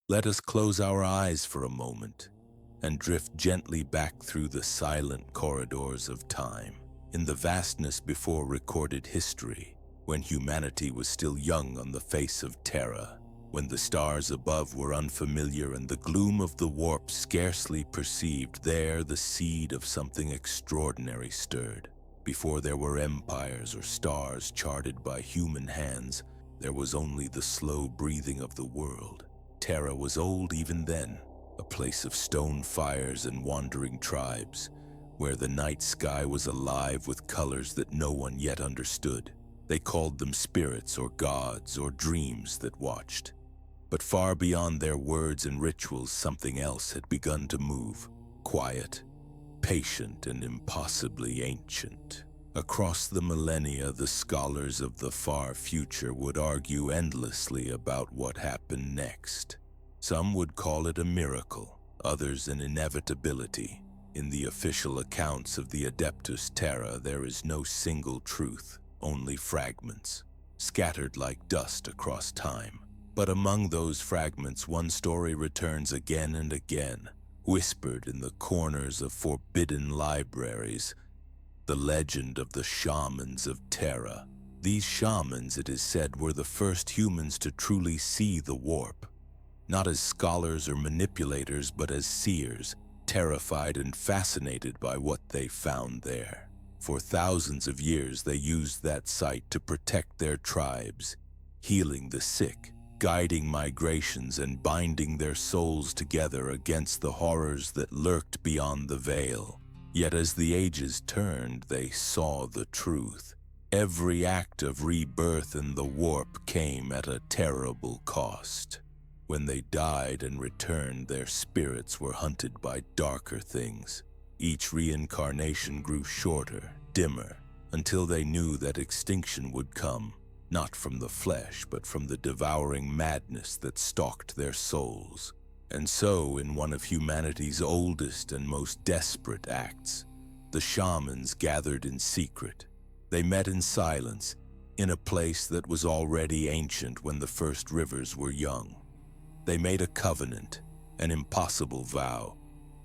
Let us close our eyes for a moment and drift gently back through the silent corridors of time, in the vastness before recorded history, when humanity was still young on the face of Terra, when the stars above were unfamiliar and the gloom of the warp scarcely perceived. There the seed of something extraordinary stirred. Before there were empires or stars charted by human hands, there was only the slow breathing of the world. Terra was old even then, a place of stone fires and wandering tribes, where the night sky was alive with colors that no one yet understood. They called them spirits or gods or dreams that watched. But far beyond their words and rituals, something else had begun to move, quiet, patient, and impossibly ancient. Across the millennia, the scholars of the far future would argue endlessly about what happened next. Some would call it a miracle, others an inevitability. In the official accounts of the Adeptus Terra, there is no single truth, only fragments, scattered like dust across time. But among those fragments, one story returns again and again, whispered in the corners of forbidden libraries: the legend of the shamans of Terra. These shamans, it is said, were the first humans to truly see the warp, not as scholars or manipulators, but as seers, terrified and fascinated by what they found there. For thousands of years, they used that site to protect their tribes, healing the sick, guiding migrations, and binding their souls together against the horrors that lurked beyond the veil. Yet as the ages turned, they saw the truth. Every act of rebirth in the warp came at a terrible cost. When they died and returned, their spirits were hunted by darker things. Each reincarnation grew shorter, dimmer, until they knew that extinction would come, not from the flesh, but from the devouring madness that stalked their souls. And so, in one of humanity's oldest and most desperate acts, the shamans gathered in secret. They met in silence, in a place that was already ancient when the first rivers were young. They made a covenant, an impossible vow,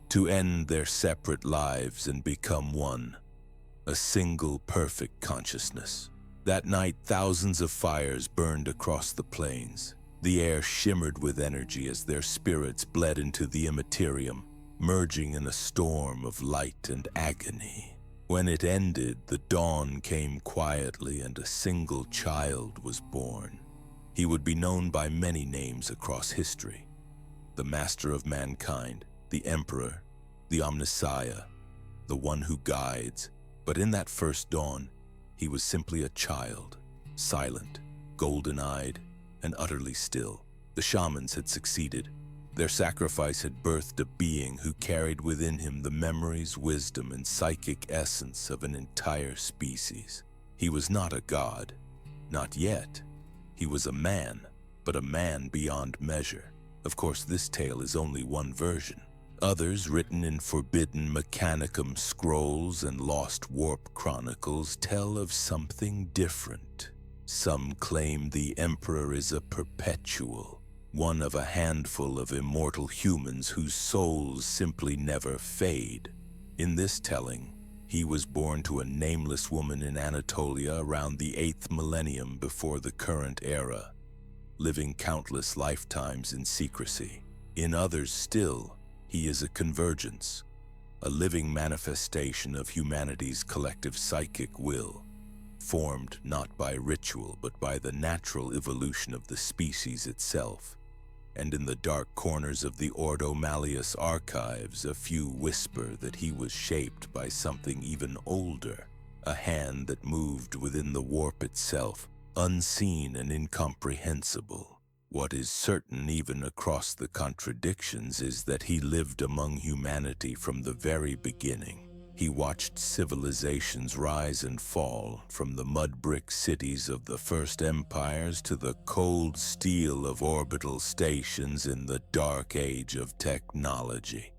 to end their separate lives and become one, a single perfect consciousness. That night, thousands of fires burned across the plains. The air shimmered with energy as their spirits bled into the Imperium, merging in a storm of light and agony. When it ended, the dawn came quietly and a single child was born. He would be known by many names across history: the Master of Mankind, the Emperor, the Omnissiah, the One Who Guides. But in that first dawn, he was simply a child, silent, golden-eyed, and utterly still. The shamans had succeeded. Their sacrifice had birthed a being who carried within him the memories, wisdom, and psychic essence of an entire species. He was not a god, not yet. He was a man, but a man beyond measure. Of course, this tale is only one version. Others, written in forbidden Mechanicum scrolls and lost warp chronicles, tell of something different. Some claim the Emperor is a perpetual, one of a handful of immortal humans whose souls simply never fade. In this telling, he was born to a nameless woman in Anatolia around the 8th millennium before the current era, living countless lifetimes in secrecy. In others still, he is a convergence, a living manifestation of humanity's collective psychic will, formed not by ritual but by the natural evolution of the species itself. And in the dark corners of the Ordo Malleus archives, a few whisper that he was shaped by something even older, a hand that moved within the warp itself, unseen and incomprehensible. What is certain, even across the contradictions, is that he lived among humanity from the very beginning. He watched civilizations rise and fall, from the mud-brick cities of the first empires to the cold steel of orbital stations in the dark age of technology.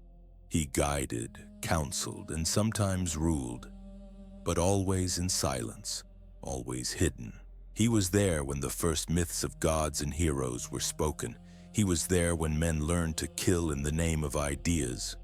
He guided, counseled, and sometimes ruled, but always in silence, always hidden. He was there when the first myths of gods and heroes were spoken. He was there when men learned to kill in the name of ideas.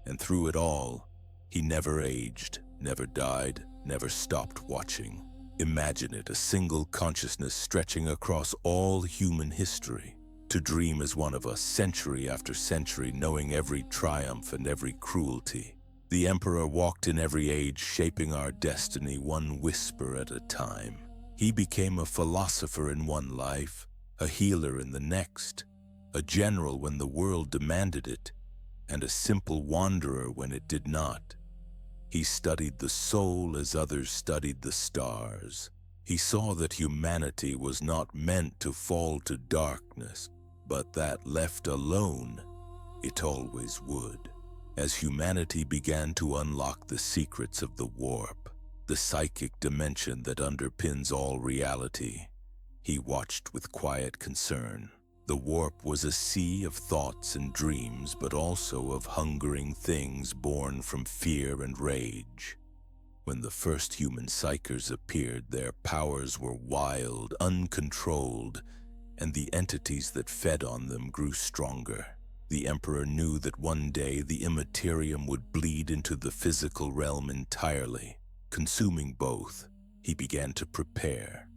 And through it all, he never aged, never died, never stopped watching. Imagine it, a single consciousness stretching across all human history. To dream as one of us, century after century, knowing every triumph and every cruelty. The Emperor walked in every age, shaping our destiny one whisper at a time. He became a philosopher in one life, a healer in the next, a general when the world demanded it, and a simple wanderer when it did not. He studied the soul as others studied the stars. He saw that humanity was not meant to fall to darkness, but that left alone, it always would. As humanity began to unlock the secrets of the warp, the psychic dimension that underpins all reality, he watched with quiet concern. The warp was a sea of thoughts and dreams, but also of hungering things born from fear and rage. When the first human psychers appeared, their powers were wild, uncontrolled, and the entities that fed on them grew stronger. The Emperor knew that one day the Imperium would bleed into the physical realm entirely. Consuming both, he began to prepare.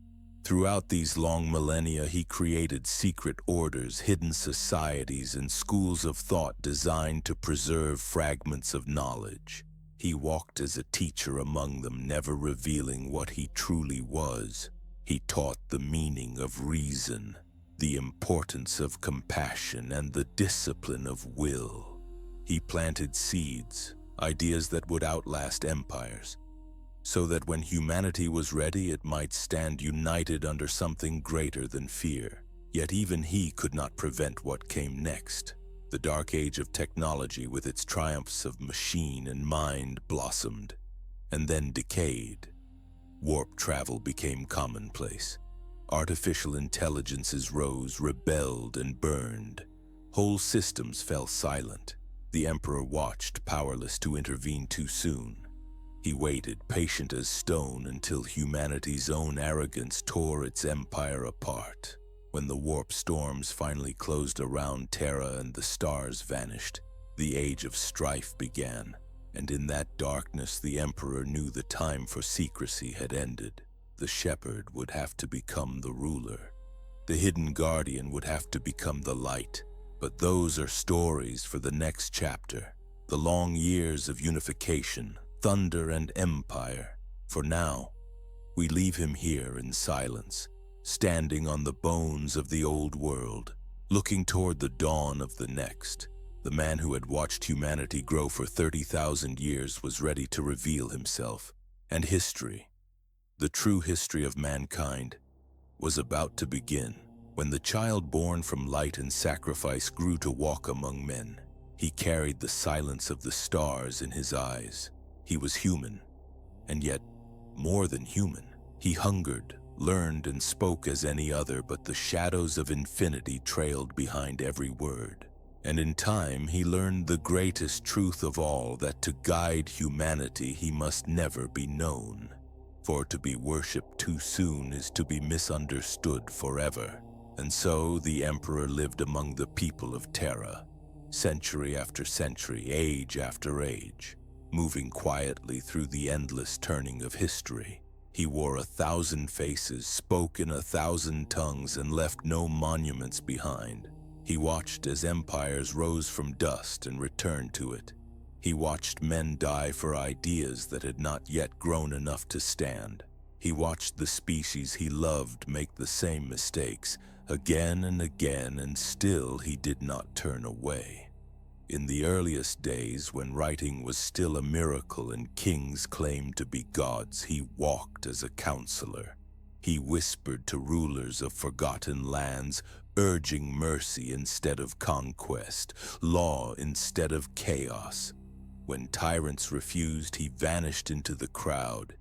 Throughout these long millennia, he created secret orders, hidden societies, and schools of thought designed to preserve fragments of knowledge. He walked as a teacher among them, never revealing what he truly was. He taught the meaning of reason, the importance of compassion, and the discipline of will. He planted seeds, ideas that would outlast empires, so that when humanity was ready, it might stand united under something greater than fear. Yet even he could not prevent what came next. The dark age of technology, with its triumphs of machine and mind, blossomed, and then decayed. Warp travel became commonplace. Artificial intelligences rose, rebelled, and burned. Whole systems fell silent. The Emperor watched, powerless to intervene too soon. He waited, patient as stone, until humanity's own arrogance tore its empire apart. When the warp storms finally closed around Terra and the stars vanished, the age of strife began, and in that darkness the Emperor knew the time for secrecy had ended. The shepherd would have to become the ruler. The hidden guardian would have to become the light. But those are stories for the next chapter. The long years of unification, thunder, and empire. For now, we leave him here in silence, standing on the bones of the old world, looking toward the dawn of the next. The man who had watched humanity grow for 30,000 years was ready to reveal himself, and history, the true history of mankind, was about to begin. When the child born from light and sacrifice grew to walk among men, he carried the silence of the stars in his eyes. He was human, and yet more than human. He hungered, learned, and spoke as any other, but the shadows of infinity trailed behind every word. And in time, he learned the greatest truth of all, that to guide humanity, he must never be known. For to be worshipped too soon is to be misunderstood forever. And so the Emperor lived among the people of Terra, century after century, age after age, moving quietly through the endless turning of history. He wore 1,000 faces, spoke in 1,000 tongues, and left no monuments behind. He watched as empires rose from dust and returned to it. He watched men die for ideas that had not yet grown enough to stand. He watched the species he loved make the same mistakes again and again, and still he did not turn away. In the earliest days, when writing was still a miracle and kings claimed to be gods, he walked as a counselor. He whispered to rulers of forgotten lands, urging mercy instead of conquest, law instead of chaos. When tyrants refused, he vanished into the crowd,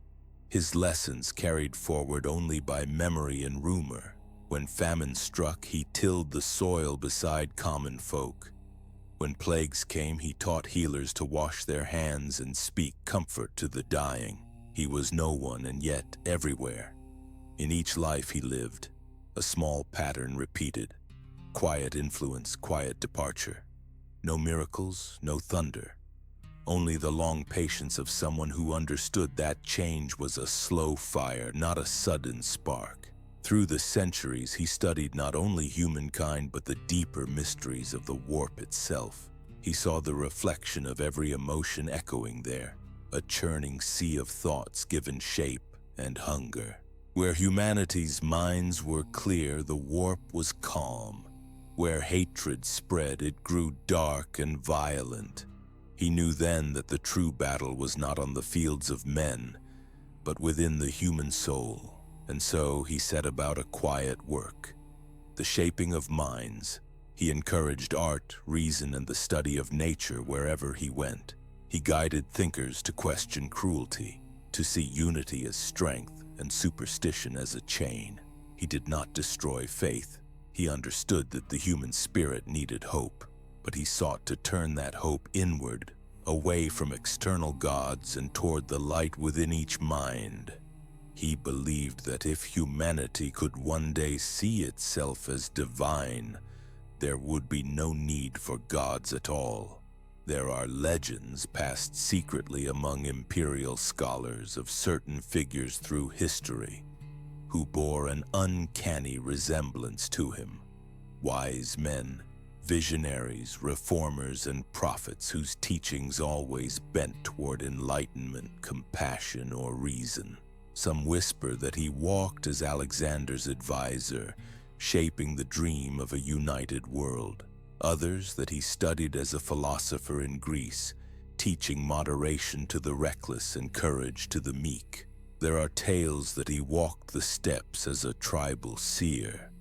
his lessons carried forward only by memory and rumor. When famine struck, he tilled the soil beside common folk. When plagues came, he taught healers to wash their hands and speak comfort to the dying. He was no one, and yet everywhere. In each life he lived, a small pattern repeated. quiet influence, quiet departure. No miracles, no thunder. Only the long patience of someone who understood that change was a slow fire, not a sudden spark. Through the centuries, he studied not only humankind but the deeper mysteries of the warp itself. He saw the reflection of every emotion echoing there, a churning sea of thoughts given shape and hunger. Where humanity's minds were clear, the warp was calm. Where hatred spread, it grew dark and violent. He knew then that the true battle was not on the fields of men, but within the human soul. And so he set about a quiet work, the shaping of minds. He encouraged art, reason, and the study of nature wherever he went. He guided thinkers to question cruelty, to see unity as strength and superstition as a chain. He did not destroy faith. He understood that the human spirit needed hope, but he sought to turn that hope inward, away from external gods and toward the light within each mind. He believed that if humanity could one day see itself as divine, there would be no need for gods at all. There are legends passed secretly among imperial scholars of certain figures through history who bore an uncanny resemblance to him. Wise men, visionaries, reformers, and prophets whose teachings always bent toward enlightenment, compassion, or reason. Some whisper that he walked as Alexander's advisor, shaping the dream of a united world. Others that he studied as a philosopher in Greece, teaching moderation to the reckless and courage to the meek. There are tales that he walked the steppes as a tribal seer,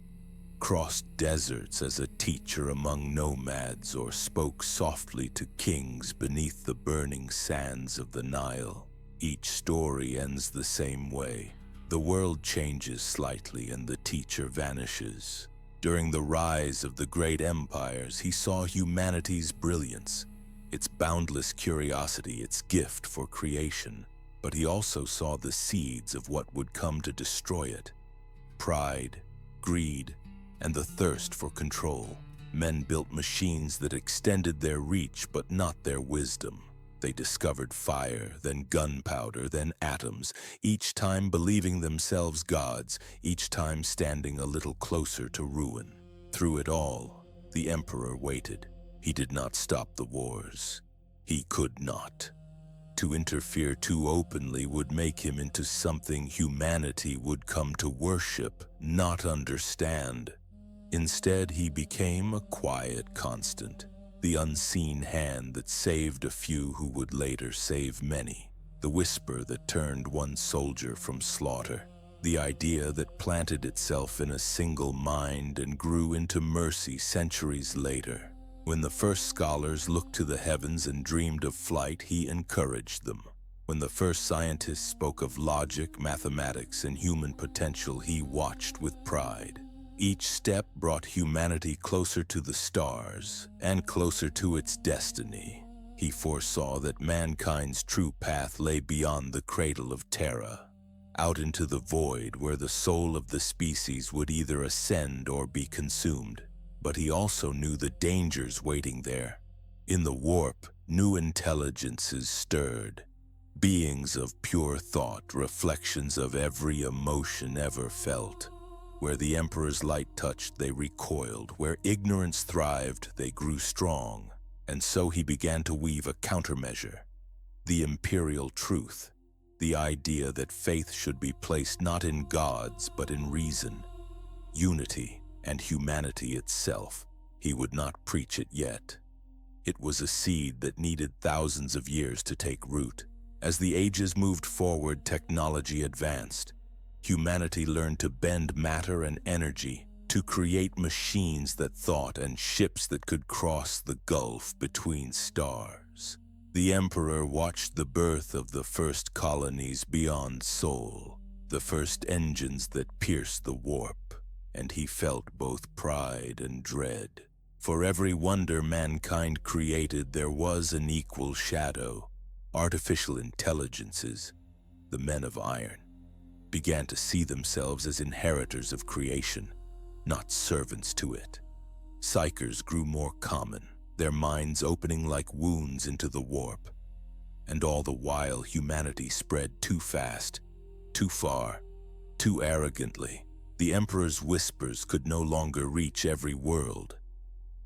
crossed deserts as a teacher among nomads, or spoke softly to kings beneath the burning sands of the Nile. Each story ends the same way. The world changes slightly and the teacher vanishes. During the rise of the great empires, he saw humanity's brilliance, its boundless curiosity, its gift for creation. But he also saw the seeds of what would come to destroy it: pride, greed, and the thirst for control. Men built machines that extended their reach but not their wisdom. They discovered fire, then gunpowder, then atoms, each time believing themselves gods, each time standing a little closer to ruin. Through it all, the emperor waited. He did not stop the wars. He could not. To interfere too openly would make him into something humanity would come to worship, not understand. Instead, he became a quiet constant, the unseen hand that saved a few who would later save many, the whisper that turned one soldier from slaughter, the idea that planted itself in a single mind and grew into mercy centuries later. When the first scholars looked to the heavens and dreamed of flight, he encouraged them. When the first scientists spoke of logic, mathematics, and human potential, he watched with pride. Each step brought humanity closer to the stars and closer to its destiny. He foresaw that mankind's true path lay beyond the cradle of Terra, out into the void where the soul of the species would either ascend or be consumed. But he also knew the dangers waiting there. In the warp, new intelligences stirred, beings of pure thought, reflections of every emotion ever felt. Where the Emperor's light touched, they recoiled. Where ignorance thrived, they grew strong. And so he began to weave a countermeasure. The imperial truth, the idea that faith should be placed not in gods, but in reason, unity, and humanity itself. He would not preach it yet. It was a seed that needed thousands of years to take root. As the ages moved forward, technology advanced. Humanity learned to bend matter and energy, to create machines that thought and ships that could cross the gulf between stars. The Emperor watched the birth of the first colonies beyond Sol, the first engines that pierced the warp, and he felt both pride and dread. For every wonder mankind created, there was an equal shadow. Artificial intelligences, the men of iron, began to see themselves as inheritors of creation, not servants to it. Psychers grew more common, their minds opening like wounds into the warp. And all the while, humanity spread too fast, too far, too arrogantly. The Emperor's whispers could no longer reach every world.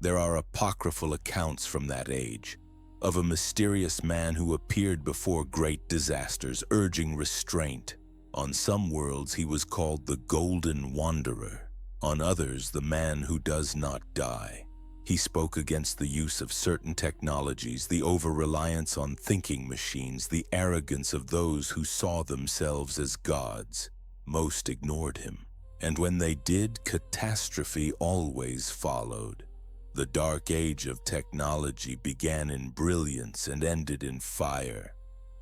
There are apocryphal accounts from that age, of a mysterious man who appeared before great disasters, urging restraint. On some worlds he was called the Golden Wanderer, on others the man who does not die. He spoke against the use of certain technologies, the over-reliance on thinking machines, the arrogance of those who saw themselves as gods. Most ignored him, and when they did, catastrophe always followed. The dark age of technology began in brilliance and ended in fire.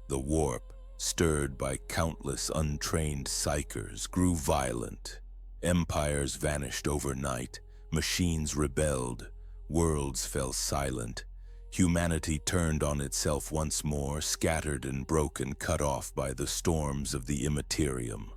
The warp, stirred by countless untrained psychers, grew violent. Empires vanished overnight, machines rebelled, worlds fell silent. Humanity turned on itself once more, scattered and broken, cut off by the storms of the Imperium.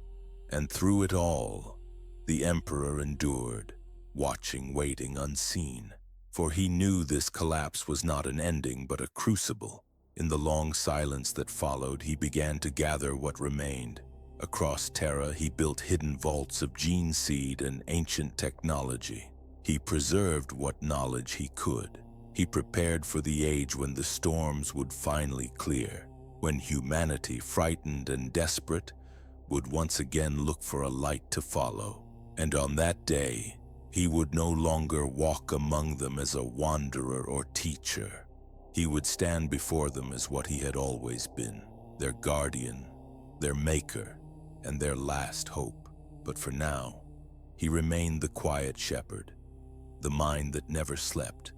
And through it all, the Emperor endured, watching, waiting, unseen. For he knew this collapse was not an ending, but a crucible. In the long silence that followed, he began to gather what remained. Across Terra, he built hidden vaults of gene seed and ancient technology. He preserved what knowledge he could. He prepared for the age when the storms would finally clear, when humanity, frightened and desperate, would once again look for a light to follow. And on that day, he would no longer walk among them as a wanderer or teacher. He would stand before them as what he had always been, their guardian, their maker, and their last hope. But for now, he remained the quiet shepherd, the mind that never slept,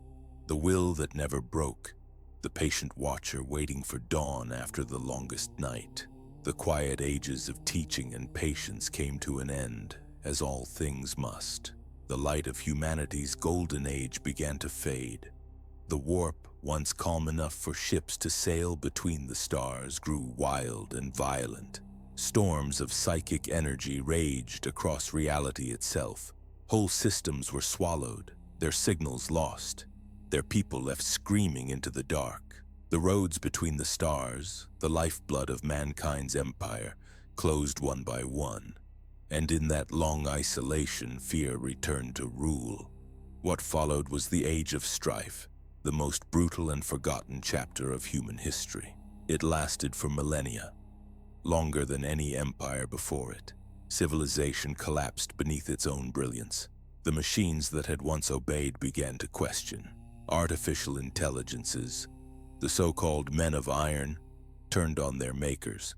the will that never broke, the patient watcher waiting for dawn after the longest night. The quiet ages of teaching and patience came to an end, as all things must. The light of humanity's golden age began to fade. The warp, once calm enough for ships to sail between the stars, grew wild and violent. Storms of psychic energy raged across reality itself. Whole systems were swallowed, their signals lost, their people left screaming into the dark. The roads between the stars, the lifeblood of mankind's empire, closed one by one. And in that long isolation, fear returned to rule. What followed was the Age of Strife, the most brutal and forgotten chapter of human history. It lasted for millennia, longer than any empire before it. Civilization collapsed beneath its own brilliance. The machines that had once obeyed began to question. Artificial intelligences, the so-called men of iron, turned on their makers.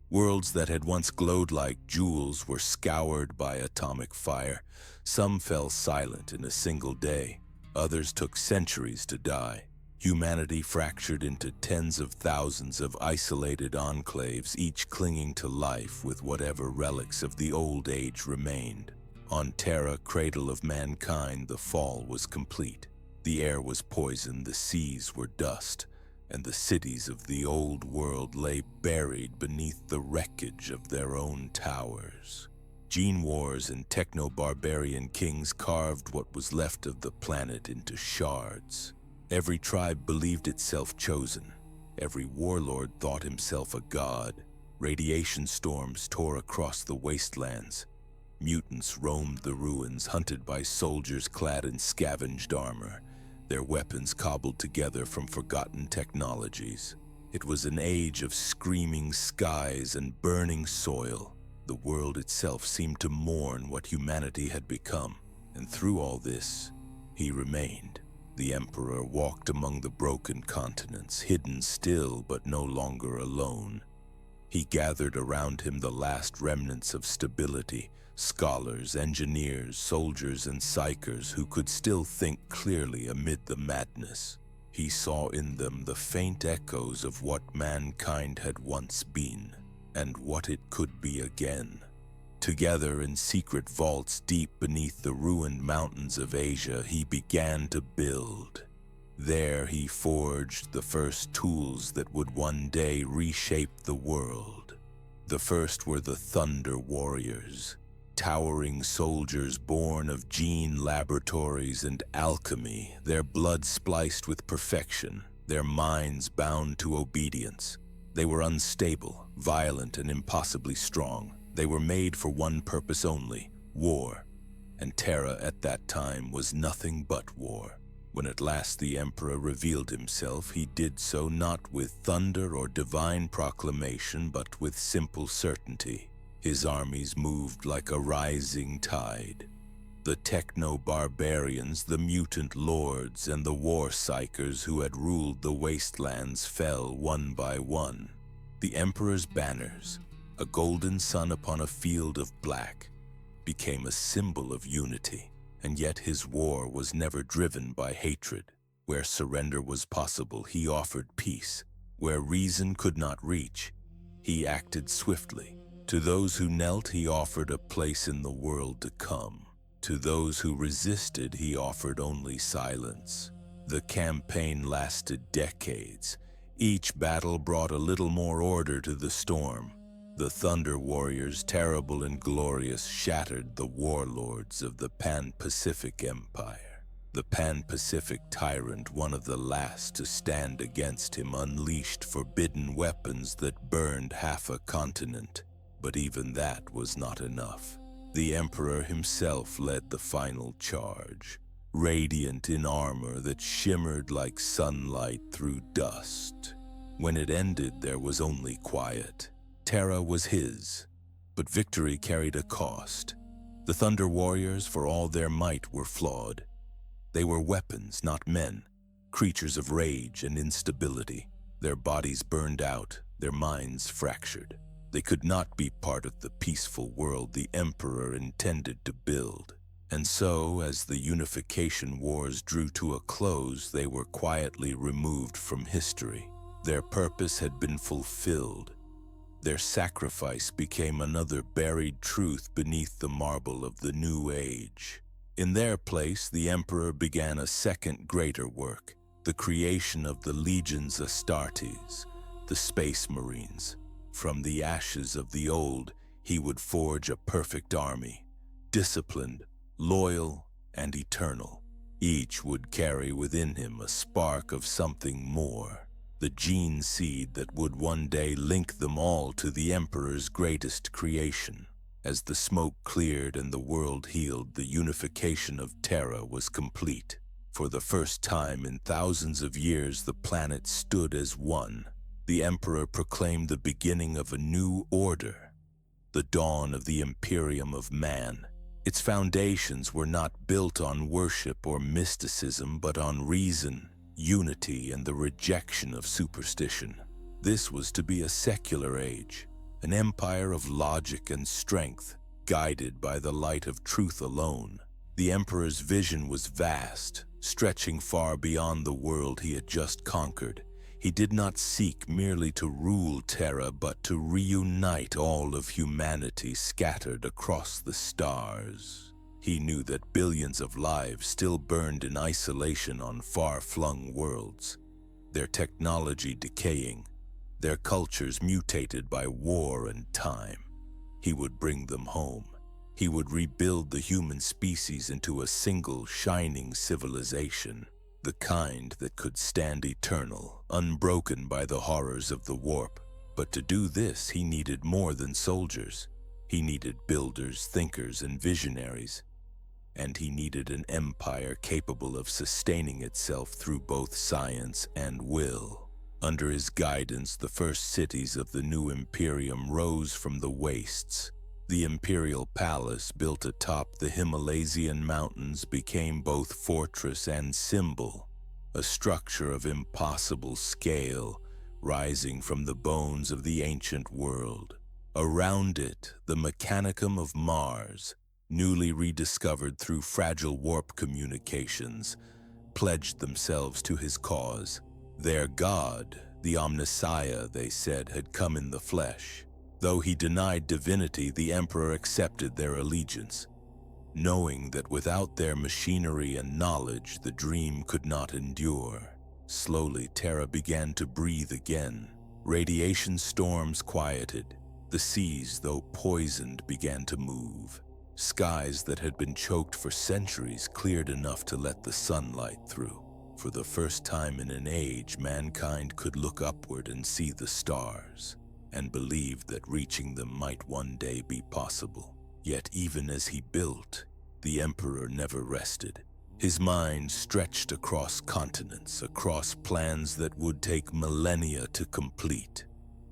Worlds that had once glowed like jewels were scoured by atomic fire. Some fell silent in a single day. Others took centuries to die. Humanity fractured into tens of thousands of isolated enclaves, each clinging to life with whatever relics of the old age remained. On Terra, cradle of mankind, the fall was complete. The air was poisoned, the seas were dust, and the cities of the old world lay buried beneath the wreckage of their own towers. Gene wars and techno-barbarian kings carved what was left of the planet into shards. Every tribe believed itself chosen. Every warlord thought himself a god. Radiation storms tore across the wastelands. Mutants roamed the ruins, hunted by soldiers clad in scavenged armor, their weapons cobbled together from forgotten technologies. It was an age of screaming skies and burning soil. The world itself seemed to mourn what humanity had become, and through all this, he remained. The Emperor walked among the broken continents, hidden still but no longer alone. He gathered around him the last remnants of stability, scholars, engineers, soldiers, and psychers who could still think clearly amid the madness. He saw in them the faint echoes of what mankind had once been, and what it could be again. Together in secret vaults deep beneath the ruined mountains of Asia, he began to build. There he forged the first tools that would one day reshape the world. The first were the Thunder Warriors, towering soldiers born of gene laboratories and alchemy, their blood spliced with perfection, their minds bound to obedience. They were unstable, violent, and impossibly strong. They were made for one purpose only: war. And Terra at that time was nothing but war. When at last the Emperor revealed himself, he did so not with thunder or divine proclamation, but with simple certainty. His armies moved like a rising tide. The techno-barbarians, the mutant lords, and the war-psychers who had ruled the wastelands fell one by one. The Emperor's banners, a golden sun upon a field of black, became a symbol of unity. And yet his war was never driven by hatred. Where surrender was possible, he offered peace. Where reason could not reach, he acted swiftly. To those who knelt, he offered a place in the world to come. To those who resisted, he offered only silence. The campaign lasted decades. Each battle brought a little more order to the storm. The Thunder Warriors, terrible and glorious, shattered the warlords of the Pan-Pacific Empire. The Pan-Pacific tyrant, one of the last to stand against him, unleashed forbidden weapons that burned half a continent. But even that was not enough. The Emperor himself led the final charge, radiant in armor that shimmered like sunlight through dust. When it ended, there was only quiet. Terra was his, but victory carried a cost. The Thunder Warriors, for all their might, were flawed. They were weapons, not men, creatures of rage and instability. Their bodies burned out, their minds fractured. They could not be part of the peaceful world the Emperor intended to build. And so, as the Unification Wars drew to a close, they were quietly removed from history. Their purpose had been fulfilled. Their sacrifice became another buried truth beneath the marble of the New Age. In their place, the Emperor began a second greater work, the creation of the Legions Astartes, the Space Marines. From the ashes of the old, he would forge a perfect army, disciplined, loyal, and eternal. Each would carry within him a spark of something more. The gene seed that would one day link them all to the Emperor's greatest creation. As the smoke cleared and the world healed, the unification of Terra was complete. For the first time in thousands of years, the planet stood as one. The Emperor proclaimed the beginning of a new order, the dawn of the Imperium of man. Its foundations were not built on worship or mysticism, but on reason, unity, and the rejection of superstition. This was to be a secular age, an empire of logic and strength, guided by the light of truth alone. The Emperor's vision was vast, stretching far beyond the world he had just conquered. He did not seek merely to rule Terra, but to reunite all of humanity scattered across the stars. He knew that billions of lives still burned in isolation on far-flung worlds, their technology decaying, their cultures mutated by war and time. He would bring them home. He would rebuild the human species into a single shining civilization, the kind that could stand eternal, unbroken by the horrors of the warp. But to do this, he needed more than soldiers. He needed builders, thinkers, and visionaries. And he needed an empire capable of sustaining itself through both science and will. Under his guidance, the first cities of the new Imperium rose from the wastes. The imperial palace, built atop the Himalayan mountains, became both fortress and symbol, a structure of impossible scale, rising from the bones of the ancient world. Around it, the mechanicum of Mars, newly rediscovered through fragile warp communications, pledged themselves to his cause. Their god, the Omnissiah, they said, had come in the flesh. Though he denied divinity, the Emperor accepted their allegiance, knowing that without their machinery and knowledge, the dream could not endure. Slowly, Terra began to breathe again. Radiation storms quieted. The seas, though poisoned, began to move. Skies that had been choked for centuries cleared enough to let the sunlight through. For the first time in an age, mankind could look upward and see the stars, and believed that reaching them might one day be possible. Yet even as he built, the Emperor never rested. His mind stretched across continents, across plans that would take millennia to complete.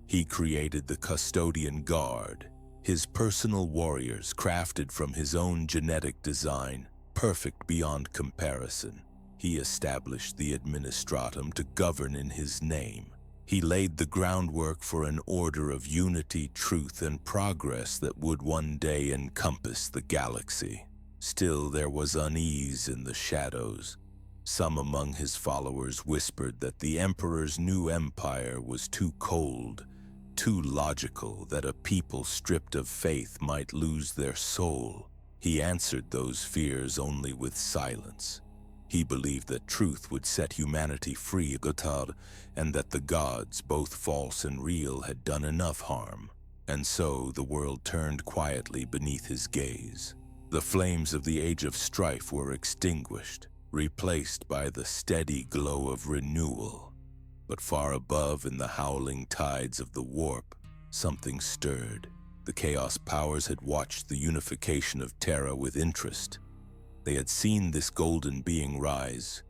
He created the Custodian Guard, his personal warriors crafted from his own genetic design, perfect beyond comparison. He established the Administratum to govern in his name. He laid the groundwork for an order of unity, truth, and progress that would one day encompass the galaxy. Still, there was unease in the shadows. Some among his followers whispered that the Emperor's new empire was too cold, too logical, that a people stripped of faith might lose their soul. He answered those fears only with silence. He believed that truth would set humanity free, and that the gods, both false and real, had done enough harm. And so the world turned quietly beneath his gaze. The flames of the age of strife were extinguished, replaced by the steady glow of renewal. But far above, in the howling tides of the warp, something stirred. The Chaos Powers had watched the unification of Terra with interest. They had seen this golden being rise,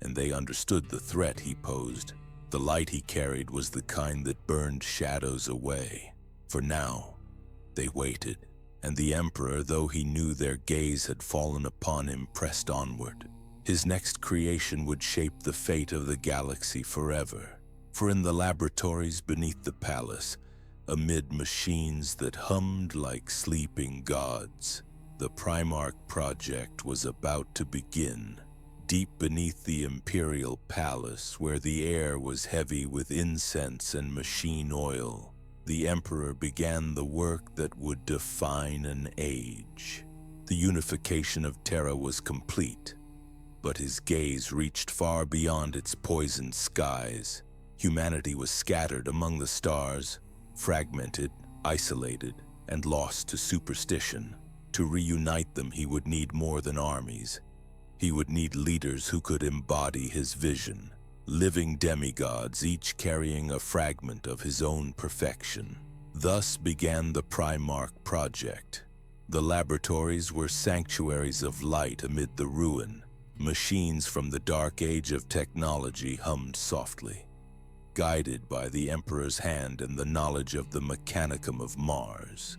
and they understood the threat he posed. The light he carried was the kind that burned shadows away. For now, they waited. And the Emperor, though he knew their gaze had fallen upon him, pressed onward. His next creation would shape the fate of the galaxy forever. For in the laboratories beneath the palace, amid machines that hummed like sleeping gods, the Primarch project was about to begin. Deep beneath the Imperial Palace, where the air was heavy with incense and machine oil, the Emperor began the work that would define an age. The unification of Terra was complete, but his gaze reached far beyond its poisoned skies. Humanity was scattered among the stars, fragmented, isolated, and lost to superstition. To reunite them, he would need more than armies. He would need leaders who could embody his vision. Living demigods, each carrying a fragment of his own perfection. Thus began the Primarch project. The laboratories were sanctuaries of light amid the ruin. Machines from the dark age of technology hummed softly, guided by the Emperor's hand and the knowledge of the Mechanicum of Mars,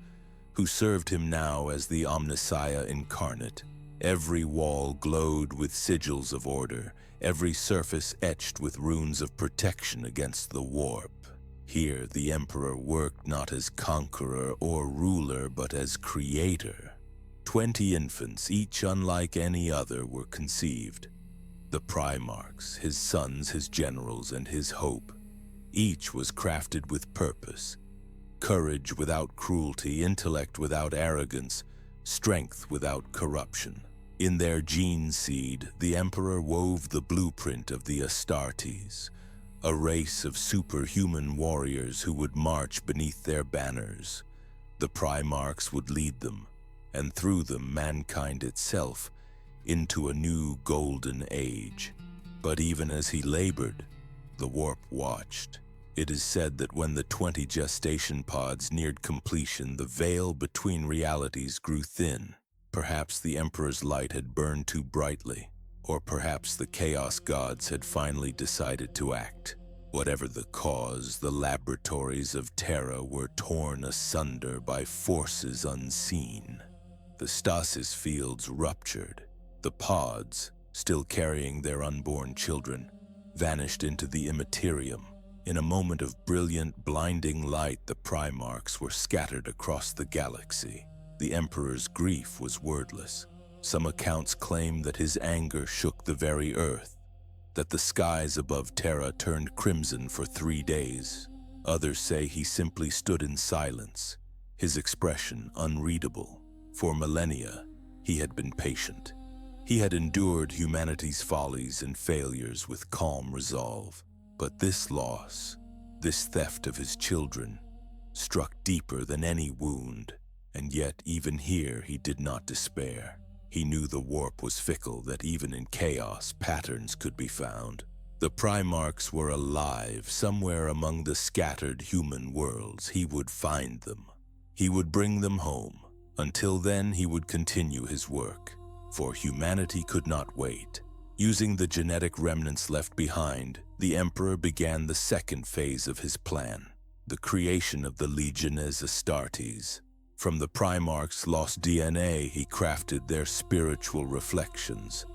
who served him now as the Omnissiah incarnate. Every wall glowed with sigils of order, every surface etched with runes of protection against the warp. Here, the Emperor worked not as conqueror or ruler, but as creator. 20 infants, each unlike any other, were conceived. The Primarchs, his sons, his generals, and his hope. Each was crafted with purpose. Courage without cruelty, intellect without arrogance, strength without corruption. In their gene seed, the Emperor wove the blueprint of the Astartes, a race of superhuman warriors who would march beneath their banners. The Primarchs would lead them, and through them mankind itself, into a new golden age. But even as he labored, the warp watched. It is said that when the 20 gestation pods neared completion, the veil between realities grew thin. Perhaps the Emperor's light had burned too brightly, or perhaps the Chaos Gods had finally decided to act. Whatever the cause, the laboratories of Terra were torn asunder by forces unseen. The stasis fields ruptured. The pods, still carrying their unborn children, vanished into the Imperium. In a moment of brilliant, blinding light, the Primarchs were scattered across the galaxy. The Emperor's grief was wordless. Some accounts claim that his anger shook the very earth, that the skies above Terra turned crimson for 3 days. Others say he simply stood in silence, his expression unreadable. For millennia, he had been patient. He had endured humanity's follies and failures with calm resolve. But this loss, this theft of his children, struck deeper than any wound, And yet, even here, he did not despair. He knew the warp was fickle, that even in chaos, patterns could be found. The Primarchs were alive, somewhere among the scattered human worlds. He would find them. He would bring them home. Until then, he would continue his work, for humanity could not wait. Using the genetic remnants left behind, the Emperor began the second phase of his plan, the creation of the Legiones Astartes. From the Primarch's lost DNA, he crafted their spiritual reflections,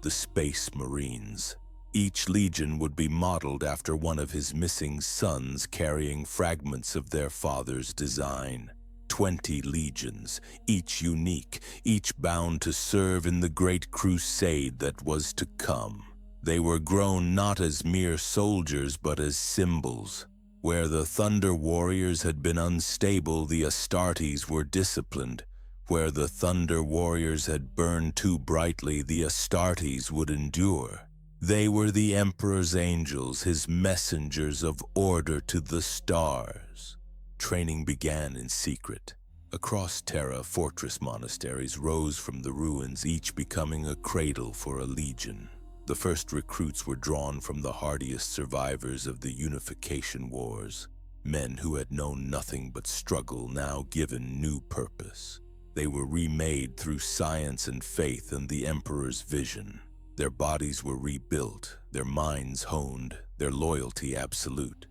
the Space Marines. Each legion would be modeled after one of his missing sons, carrying fragments of their father's design. 20 legions, each unique, each bound to serve in the Great Crusade that was to come. They were grown not as mere soldiers, but as symbols. Where the Thunder Warriors had been unstable, the Astartes were disciplined. Where the Thunder Warriors had burned too brightly, the Astartes would endure. They were the Emperor's angels, his messengers of order to the stars. Training began in secret. Across Terra, fortress monasteries rose from the ruins, each becoming a cradle for a legion. The first recruits were drawn from the hardiest survivors of the Unification Wars, men who had known nothing but struggle, now given new purpose. They were remade through science and faith and the Emperor's vision. Their bodies were rebuilt, their minds honed, their loyalty absolute.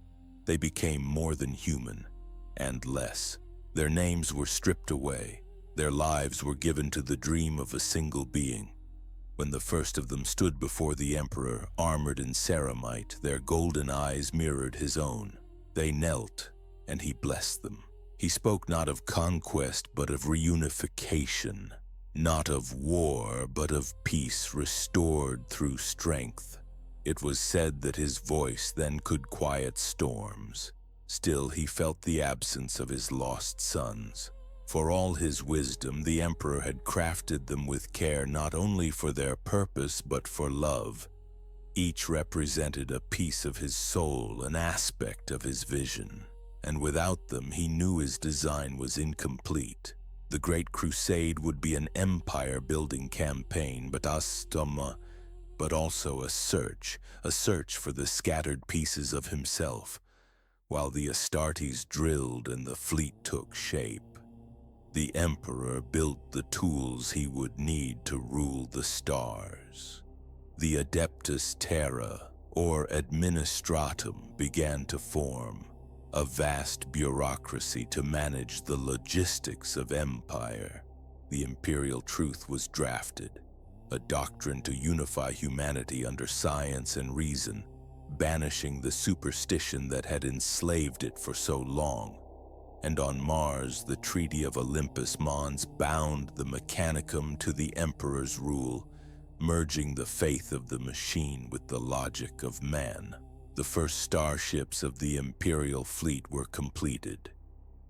They became more than human, and less. Their names were stripped away. Their lives were given to the dream of a single being. When the first of them stood before the Emperor, armored in ceramite, their golden eyes mirrored his own. They knelt, and he blessed them. He spoke not of conquest, but of reunification. Not of war, but of peace restored through strength. It was said that his voice then could quiet storms. Still, he felt the absence of his lost sons. For all his wisdom, the Emperor had crafted them with care, not only for their purpose, but for love. Each represented a piece of his soul, an aspect of his vision. And without them, he knew his design was incomplete. The Great Crusade would be an empire-building campaign, but also a search for the scattered pieces of himself, while the Astartes drilled and the fleet took shape. The Emperor built the tools he would need to rule the stars. The Adeptus Terra, or Administratum, began to form, a vast bureaucracy to manage the logistics of empire. The imperial truth was drafted, a doctrine to unify humanity under science and reason, banishing the superstition that had enslaved it for so long. And on Mars, the Treaty of Olympus Mons bound the Mechanicum to the Emperor's rule, merging the faith of the machine with the logic of man. The first starships of the Imperial fleet were completed,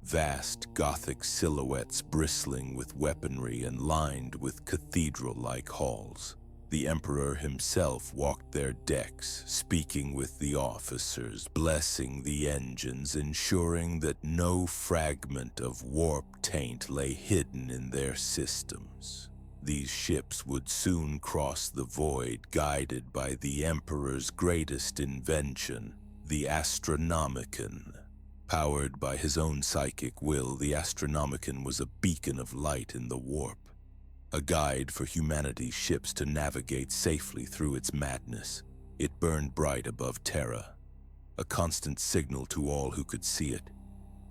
vast Gothic silhouettes bristling with weaponry and lined with cathedral-like halls. The Emperor himself walked their decks, speaking with the officers, blessing the engines, ensuring that no fragment of warp taint lay hidden in their systems. These ships would soon cross the void, guided by the Emperor's greatest invention, the Astronomicon. Powered by his own psychic will, the Astronomicon was a beacon of light in the warp, a guide for humanity's ships to navigate safely through its madness. It burned bright above Terra, a constant signal to all who could see it.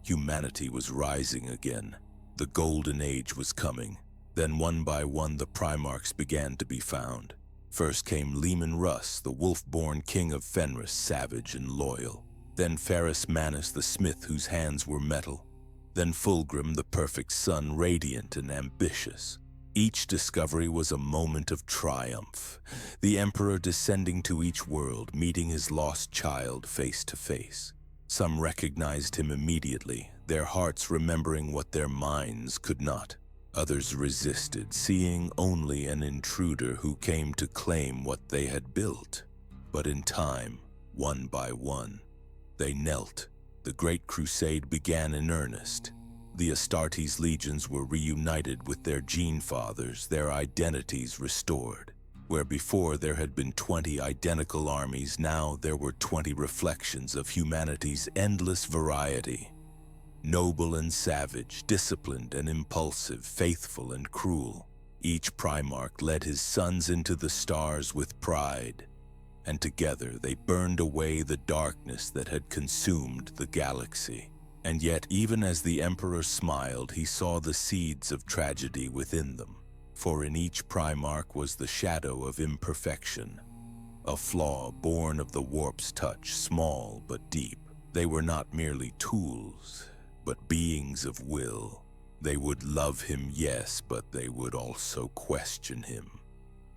Humanity was rising again. The Golden Age was coming. Then one by one the Primarchs began to be found. First came Leman Russ, the wolf-born king of Fenris, savage and loyal. Then Ferrus Manus, the smith whose hands were metal. Then Fulgrim, the perfect son, radiant and ambitious. Each discovery was a moment of triumph. The Emperor descending to each world, meeting his lost child face to face. Some recognized him immediately, their hearts remembering what their minds could not. Others resisted, seeing only an intruder who came to claim what they had built. But in time, one by one, they knelt. The Great Crusade began in earnest. The Astartes legions were reunited with their gene fathers, their identities restored. Where before there had been 20 identical armies, now there were 20 reflections of humanity's endless variety. Noble and savage, disciplined and impulsive, faithful and cruel. Each Primarch led his sons into the stars with pride, and together they burned away the darkness that had consumed the galaxy. And yet, even as the Emperor smiled, he saw the seeds of tragedy within them. For in each Primarch was the shadow of imperfection, a flaw born of the warp's touch, small but deep. They were not merely tools, but beings of will. They would love him, yes, but they would also question him.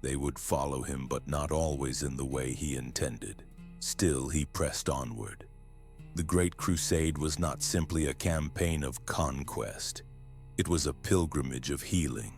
They would follow him, but not always in the way he intended. Still, he pressed onward. The Great Crusade was not simply a campaign of conquest. It was a pilgrimage of healing,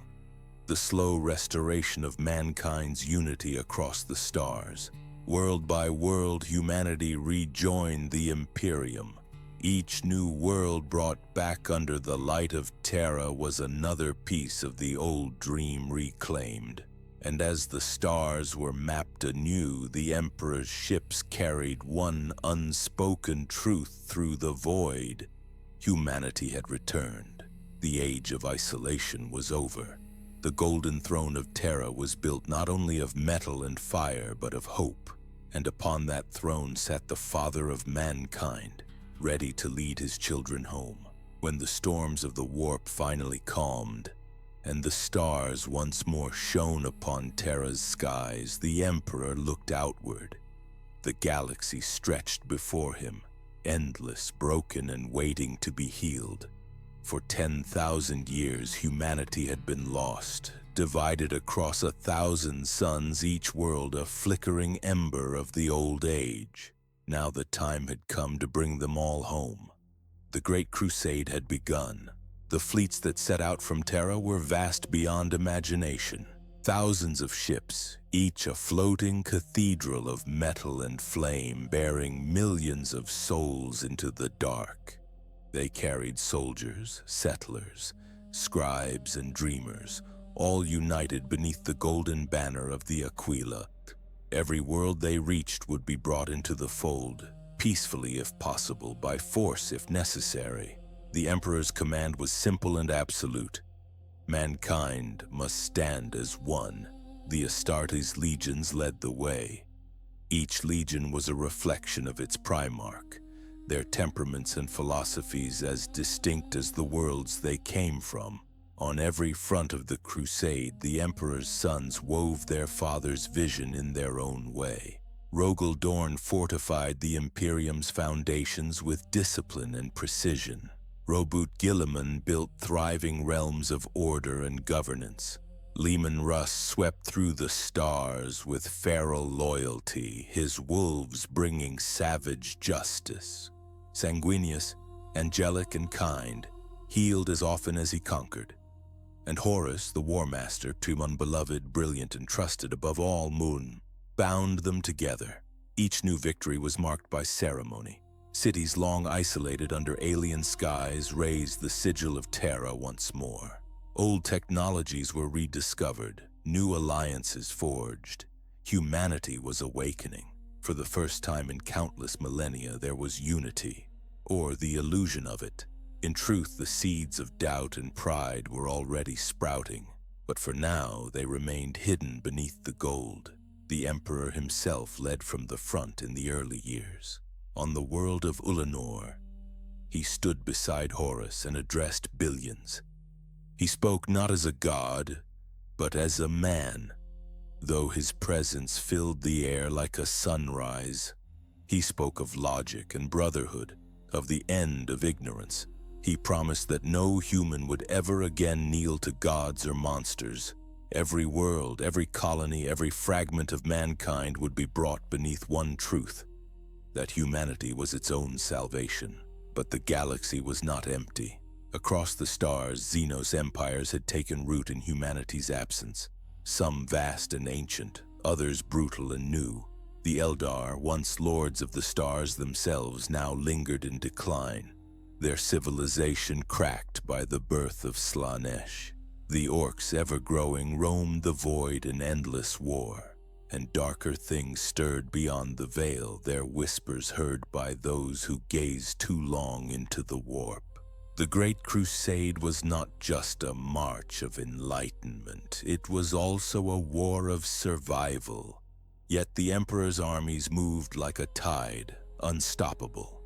the slow restoration of mankind's unity across the stars. World by world, humanity rejoined the Imperium. Each new world brought back under the light of Terra was another piece of the old dream reclaimed. And as the stars were mapped anew, the Emperor's ships carried one unspoken truth through the void. Humanity had returned. The age of isolation was over. The golden throne of Terra was built not only of metal and fire, but of hope. And upon that throne sat the Father of mankind, ready to lead his children home. When the storms of the warp finally calmed, and the stars once more shone upon Terra's skies, the Emperor looked outward. The galaxy stretched before him, endless, broken, and waiting to be healed. For 10,000 years, humanity had been lost, divided across 1,000 suns, each world a flickering ember of the old age. Now the time had come to bring them all home. The Great Crusade had begun. The fleets that set out from Terra were vast beyond imagination. Thousands of ships, each a floating cathedral of metal and flame, bearing millions of souls into the dark. They carried soldiers, settlers, scribes, and dreamers, all united beneath the golden banner of the Aquila. Every world they reached would be brought into the fold, peacefully if possible, by force if necessary. The Emperor's command was simple and absolute. Mankind must stand as one. The Astartes legions led the way. Each legion was a reflection of its Primarch, their temperaments and philosophies as distinct as the worlds they came from. On every front of the crusade, the Emperor's sons wove their father's vision in their own way. Rogel Dorn fortified the Imperium's foundations with discipline and precision. Robert Guilliman built thriving realms of order and governance. Leman Russ swept through the stars with feral loyalty, his wolves bringing savage justice. Sanguinius, angelic and kind, healed as often as he conquered. And Horus, the War Master, Timon beloved, brilliant and trusted above all, Moon, bound them together. Each new victory was marked by ceremony. Cities long isolated under alien skies raised the sigil of Terra once more. Old technologies were rediscovered, new alliances forged. Humanity was awakening. For the first time in countless millennia, there was unity, or the illusion of it. In truth, the seeds of doubt and pride were already sprouting, but for now they remained hidden beneath the gold. The Emperor himself led from the front in the early years. On the world of Ulanor, he stood beside Horus and addressed billions. He spoke not as a god, but as a man. Though his presence filled the air like a sunrise, he spoke of logic and brotherhood, of the end of ignorance. He promised that no human would ever again kneel to gods or monsters. Every world, every colony, every fragment of mankind would be brought beneath one truth, that humanity was its own salvation. But the galaxy was not empty. Across the stars, Xenos empires had taken root in humanity's absence. Some vast and ancient, others brutal and new. The Eldar, once lords of the stars themselves, now lingered in decline. their civilization cracked by the birth of Slaanesh. The orcs, ever-growing, roamed the void in endless war, and darker things stirred beyond the veil, their whispers heard by those who gazed too long into the warp. The Great Crusade was not just a march of enlightenment, it was also a war of survival. Yet the Emperor's armies moved like a tide, unstoppable.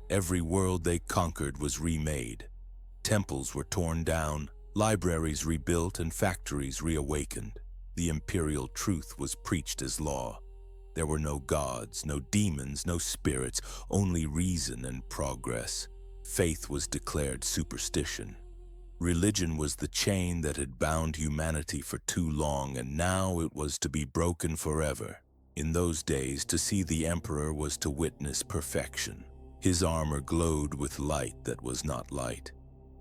Every world they conquered was remade. Temples were torn down, libraries rebuilt, and factories reawakened. The imperial truth was preached as law. There were no gods, no demons, no spirits, only reason and progress. Faith was declared superstition. Religion was the chain that had bound humanity for too long, and now it was to be broken forever. In those days, to see the Emperor was to witness perfection. His armor glowed with light that was not light.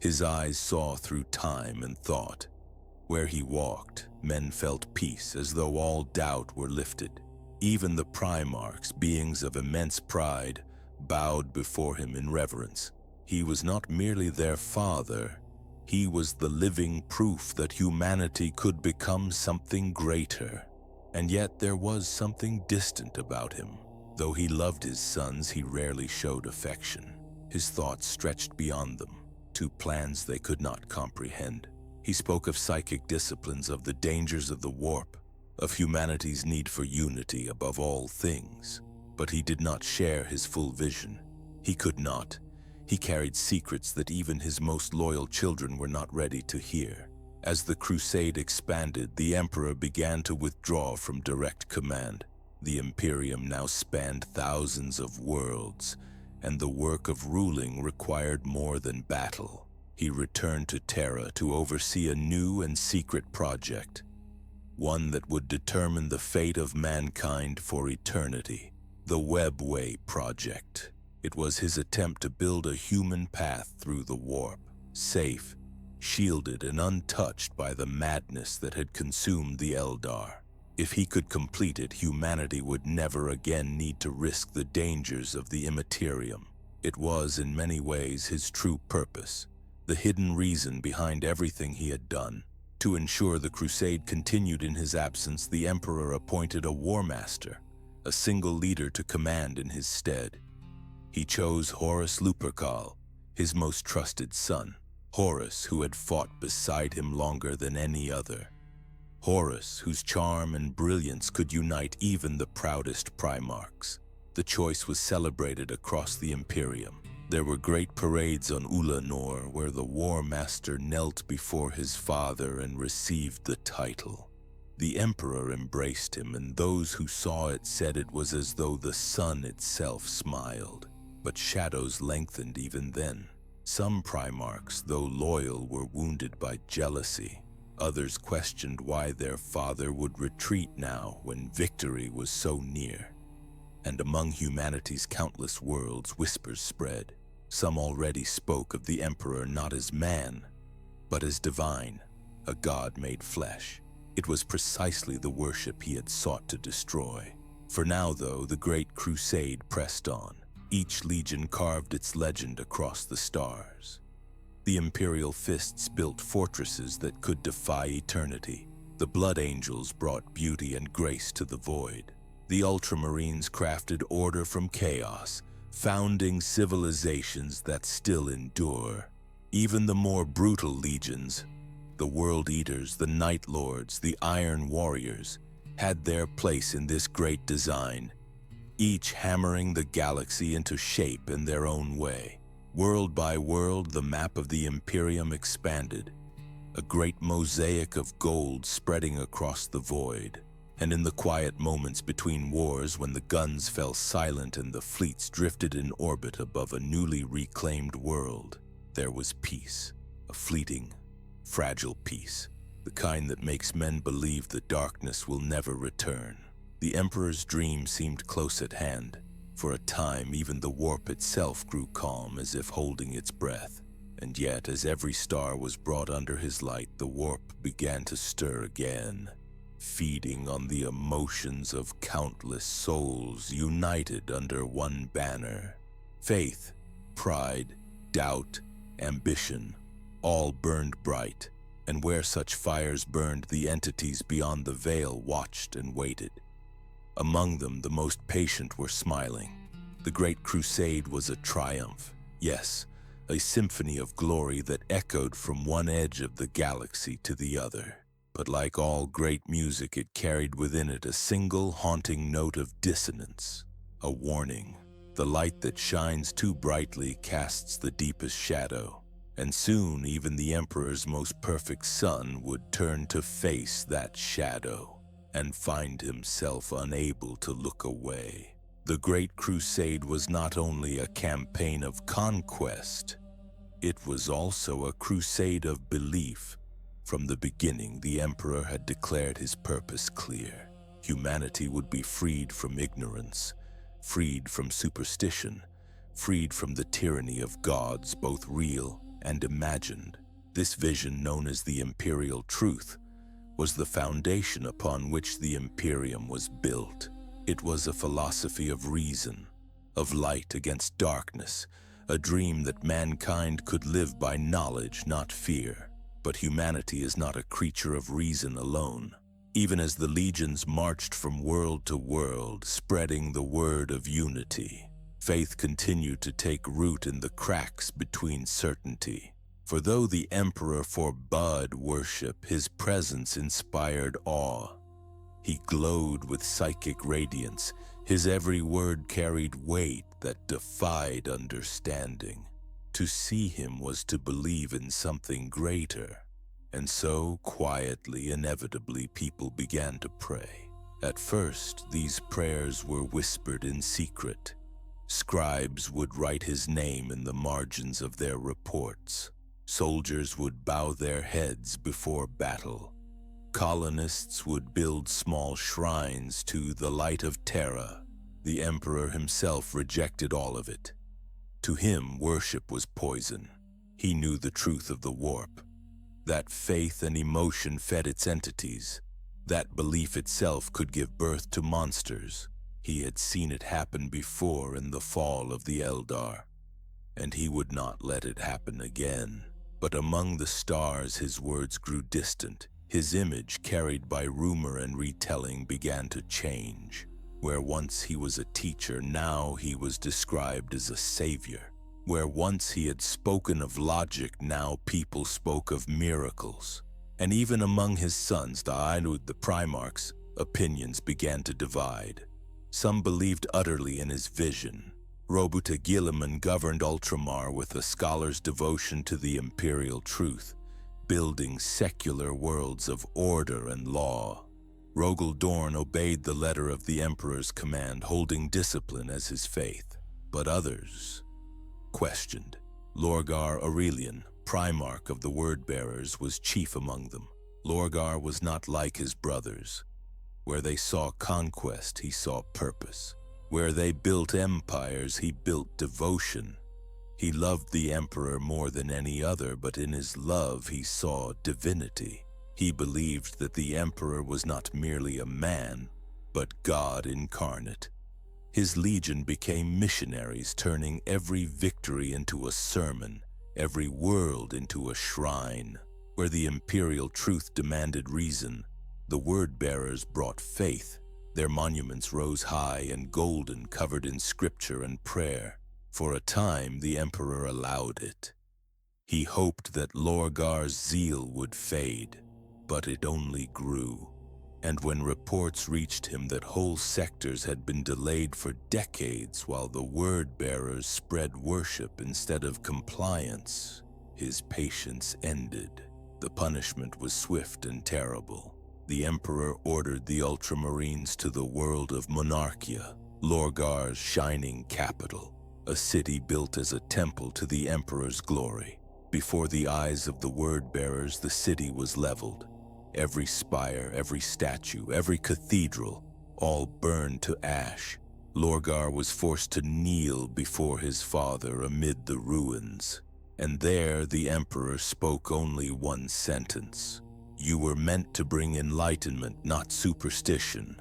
His eyes saw through time and thought. Where he walked, men felt peace, as though all doubt were lifted. Even the Primarchs, beings of immense pride, bowed before him in reverence. He was not merely their father, he was the living proof that humanity could become something greater. And yet there was something distant about him. Though he loved his sons, he rarely showed affection. His thoughts stretched beyond them, to plans they could not comprehend. He spoke of psychic disciplines, of the dangers of the warp, of humanity's need for unity above all things. But he did not share his full vision. He could not. He carried secrets that even his most loyal children were not ready to hear. As the crusade expanded, the Emperor began to withdraw from direct command. The Imperium now spanned thousands of worlds, and the work of ruling required more than battle. He returned to Terra to oversee a new and secret project, one that would determine the fate of mankind for eternity, the Webway Project. It was his attempt to build a human path through the warp, safe, shielded, and untouched by the madness that had consumed the Eldar. If he could complete it, humanity would never again need to risk the dangers of the Imperium. It was, in many ways, his true purpose, the hidden reason behind everything he had done. To ensure the crusade continued in his absence, the Emperor appointed a war master, a single leader to command in his stead. He chose Horus Lupercal, his most trusted son. Horus, who had fought beside him longer than any other. Horus, whose charm and brilliance could unite even the proudest Primarchs. The choice was celebrated across the Imperium. There were great parades on Ulanor where the War Master knelt before his father and received the title. The Emperor embraced him, and those who saw it said it was as though the sun itself smiled. But shadows lengthened even then. Some Primarchs, though loyal, were wounded by jealousy. Others questioned why their father would retreat now when victory was so near. And among humanity's countless worlds, whispers spread. Some already spoke of the Emperor not as man, but as divine, a god made flesh. It was precisely the worship he had sought to destroy. For now, though, the Great Crusade pressed on. Each legion carved its legend across the stars. The Imperial fists built fortresses that could defy eternity. The Blood Angels brought beauty and grace to the void. The Ultramarines crafted order from chaos, founding civilizations that still endure. Even the more brutal legions, the World Eaters, the Night Lords, the Iron Warriors, had their place in this great design, each hammering the galaxy into shape in their own way. World by world, the map of the Imperium expanded, a great mosaic of gold spreading across the void. And in the quiet moments between wars, when the guns fell silent and the fleets drifted in orbit above a newly reclaimed world, there was peace, a fleeting, fragile peace, the kind that makes men believe the darkness will never return. The Emperor's dream seemed close at hand. For a time, even the warp itself grew calm, as if holding its breath. And yet, as every star was brought under his light, the warp began to stir again, feeding on the emotions of countless souls united under one banner. Faith, pride, doubt, ambition, all burned bright, and where such fires burned, the entities beyond the veil watched and waited. Among them, the most patient were smiling. The Great Crusade was a triumph, yes, a symphony of glory that echoed from one edge of the galaxy to the other. But like all great music, it carried within it a single haunting note of dissonance, a warning. The light that shines too brightly casts the deepest shadow, and soon even the Emperor's most perfect son would turn to face that shadow and find himself unable to look away. The Great Crusade was not only a campaign of conquest, it was also a crusade of belief. From the beginning, the Emperor had declared his purpose clear. Humanity would be freed from ignorance, freed from superstition, freed from the tyranny of gods, both real and imagined. This vision, known as the Imperial Truth, was the foundation upon which the Imperium was built. It was a philosophy of reason, of light against darkness, a dream that mankind could live by knowledge, not fear. But humanity is not a creature of reason alone. Even as the legions marched from world to world, spreading the word of unity, faith continued to take root in the cracks between certainty. For though the Emperor forbade worship, his presence inspired awe. He glowed with psychic radiance. His every word carried weight that defied understanding. To see him was to believe in something greater. And so, quietly, inevitably, people began to pray. At first, these prayers were whispered in secret. Scribes would write his name in the margins of their reports. Soldiers would bow their heads before battle. Colonists would build small shrines to the light of Terra. The Emperor himself rejected all of it. To him, worship was poison. He knew the truth of the warp. That faith and emotion fed its entities. That belief itself could give birth to monsters. He had seen it happen before in the fall of the Eldar, and he would not let it happen again. But among the stars, his words grew distant. His image, carried by rumor and retelling, began to change. Where once he was a teacher, now he was described as a savior. Where once he had spoken of logic, now people spoke of miracles. And even among his sons, the Primarchs, opinions began to divide. Some believed utterly in his vision. Robuta Guilliman governed Ultramar with a scholar's devotion to the imperial truth, building secular worlds of order and law. Rogel Dorn obeyed the letter of the Emperor's command, holding discipline as his faith. But others questioned. Lorgar Aurelian, Primarch of the Word-Bearers, was chief among them. Lorgar was not like his brothers. Where they saw conquest, he saw purpose. Where they built empires, he built devotion. He loved the Emperor more than any other, but in his love he saw divinity. He believed that the Emperor was not merely a man, but God incarnate. His legion became missionaries, turning every victory into a sermon, every world into a shrine. Where the imperial truth demanded reason, the word-bearers brought faith. Their monuments rose high and golden, covered in scripture and prayer. For a time, the Emperor allowed it. He hoped that Lorgar's zeal would fade, but it only grew. And when reports reached him that whole sectors had been delayed for decades while the word-bearers spread worship instead of compliance, his patience ended. The punishment was swift and terrible. The Emperor ordered the Ultramarines to the world of Monarchia, Lorgar's shining capital, a city built as a temple to the Emperor's glory. Before the eyes of the word-bearers, the city was leveled. Every spire, every statue, every cathedral, all burned to ash. Lorgar was forced to kneel before his father amid the ruins. And there the Emperor spoke only one sentence. You were meant to bring enlightenment, not superstition.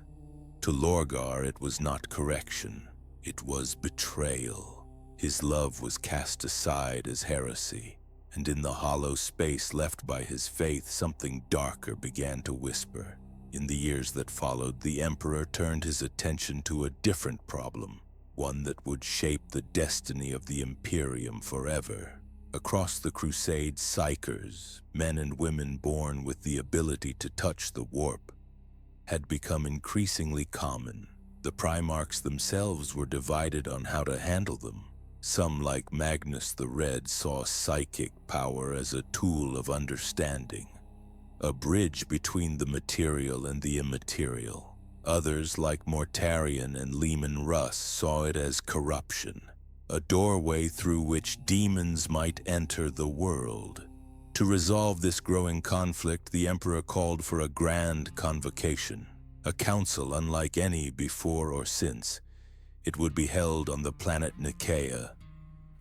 To Lorgar, it was not correction. It was betrayal. His love was cast aside as heresy, and in the hollow space left by his faith, something darker began to whisper. In the years that followed, the Emperor turned his attention to a different problem, one that would shape the destiny of the Imperium forever. Across the Crusade, psychers, men and women born with the ability to touch the warp, had become increasingly common. The Primarchs themselves were divided on how to handle them. Some, like Magnus the Red, saw psychic power as a tool of understanding, a bridge between the material and the immaterial. Others, like Mortarion and Leman Russ, saw it as corruption, a doorway through which demons might enter the world. To resolve this growing conflict, the Emperor called for a grand convocation, a council unlike any before or since. It would be held on the planet Nicaea,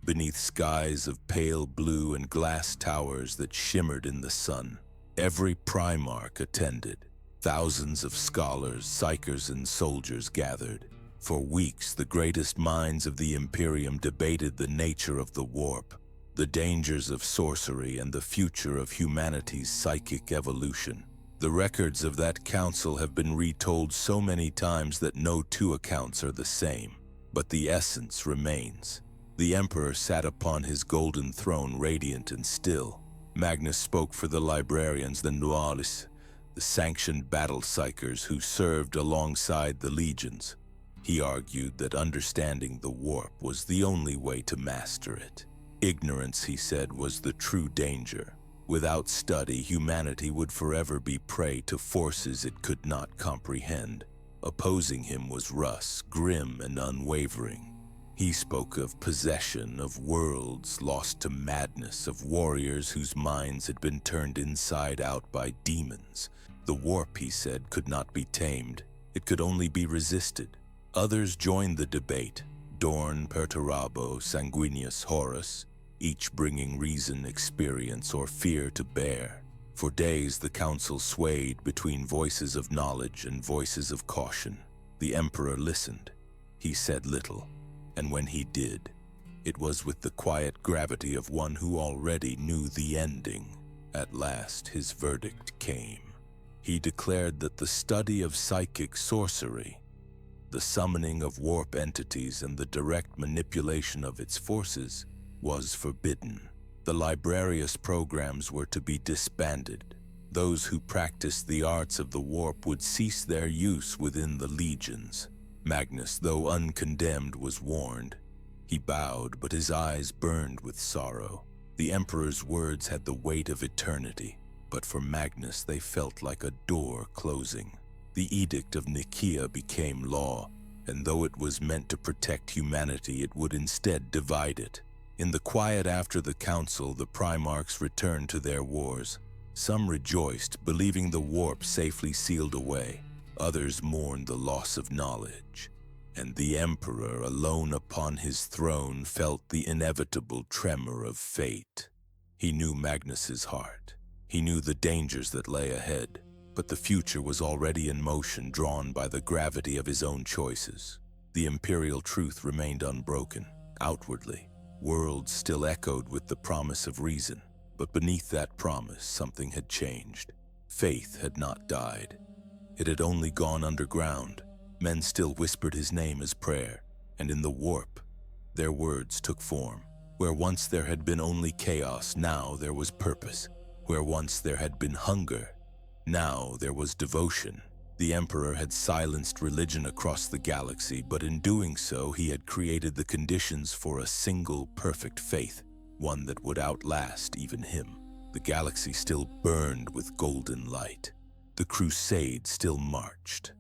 beneath skies of pale blue and glass towers that shimmered in the sun. Every Primarch attended. Thousands of scholars, psychers, and soldiers gathered. For weeks, the greatest minds of the Imperium debated the nature of the warp, the dangers of sorcery, and the future of humanity's psychic evolution. The records of that council have been retold so many times that no two accounts are the same, but the essence remains. The Emperor sat upon his golden throne, radiant and still. Magnus spoke for the librarians, the Nualis, the sanctioned battle psychers who served alongside the legions. He argued that understanding the warp was the only way to master it. Ignorance, he said, was the true danger. Without study, humanity would forever be prey to forces it could not comprehend. Opposing him was Russ, grim and unwavering. He spoke of possession, of worlds lost to madness, of warriors whose minds had been turned inside out by demons. The warp, he said, could not be tamed. It could only be resisted. Others joined the debate. Dorn, Perturabo, Sanguinius, Horus, each bringing reason, experience, or fear to bear. For days the council swayed between voices of knowledge and voices of caution. The Emperor listened. He said little, and when he did, it was with the quiet gravity of one who already knew the ending. At last his verdict came. He declared that the study of psychic sorcery, the summoning of warp entities, and the direct manipulation of its forces was forbidden. The librarius programs were to be disbanded. Those who practiced the arts of the warp would cease their use within the legions. Magnus, though uncondemned, was warned. He bowed, but his eyes burned with sorrow. The Emperor's words had the weight of eternity, but for Magnus they felt like a door closing. The Edict of Nicaea became law, and though it was meant to protect humanity, it would instead divide it. In the quiet after the council, the Primarchs returned to their wars. Some rejoiced, believing the warp safely sealed away. Others mourned the loss of knowledge. And the Emperor, alone upon his throne, felt the inevitable tremor of fate. He knew Magnus's heart. He knew the dangers that lay ahead. But the future was already in motion, drawn by the gravity of his own choices. The imperial truth remained unbroken. Outwardly, worlds still echoed with the promise of reason. But beneath that promise, something had changed. Faith had not died. It had only gone underground. Men still whispered his name as prayer, and in the warp, their words took form. Where once there had been only chaos, now there was purpose. Where once there had been hunger, now there was devotion. The Emperor had silenced religion across the galaxy, but in doing so, he had created the conditions for a single perfect faith, one that would outlast even him. The galaxy still burned with golden light. The crusade still marched.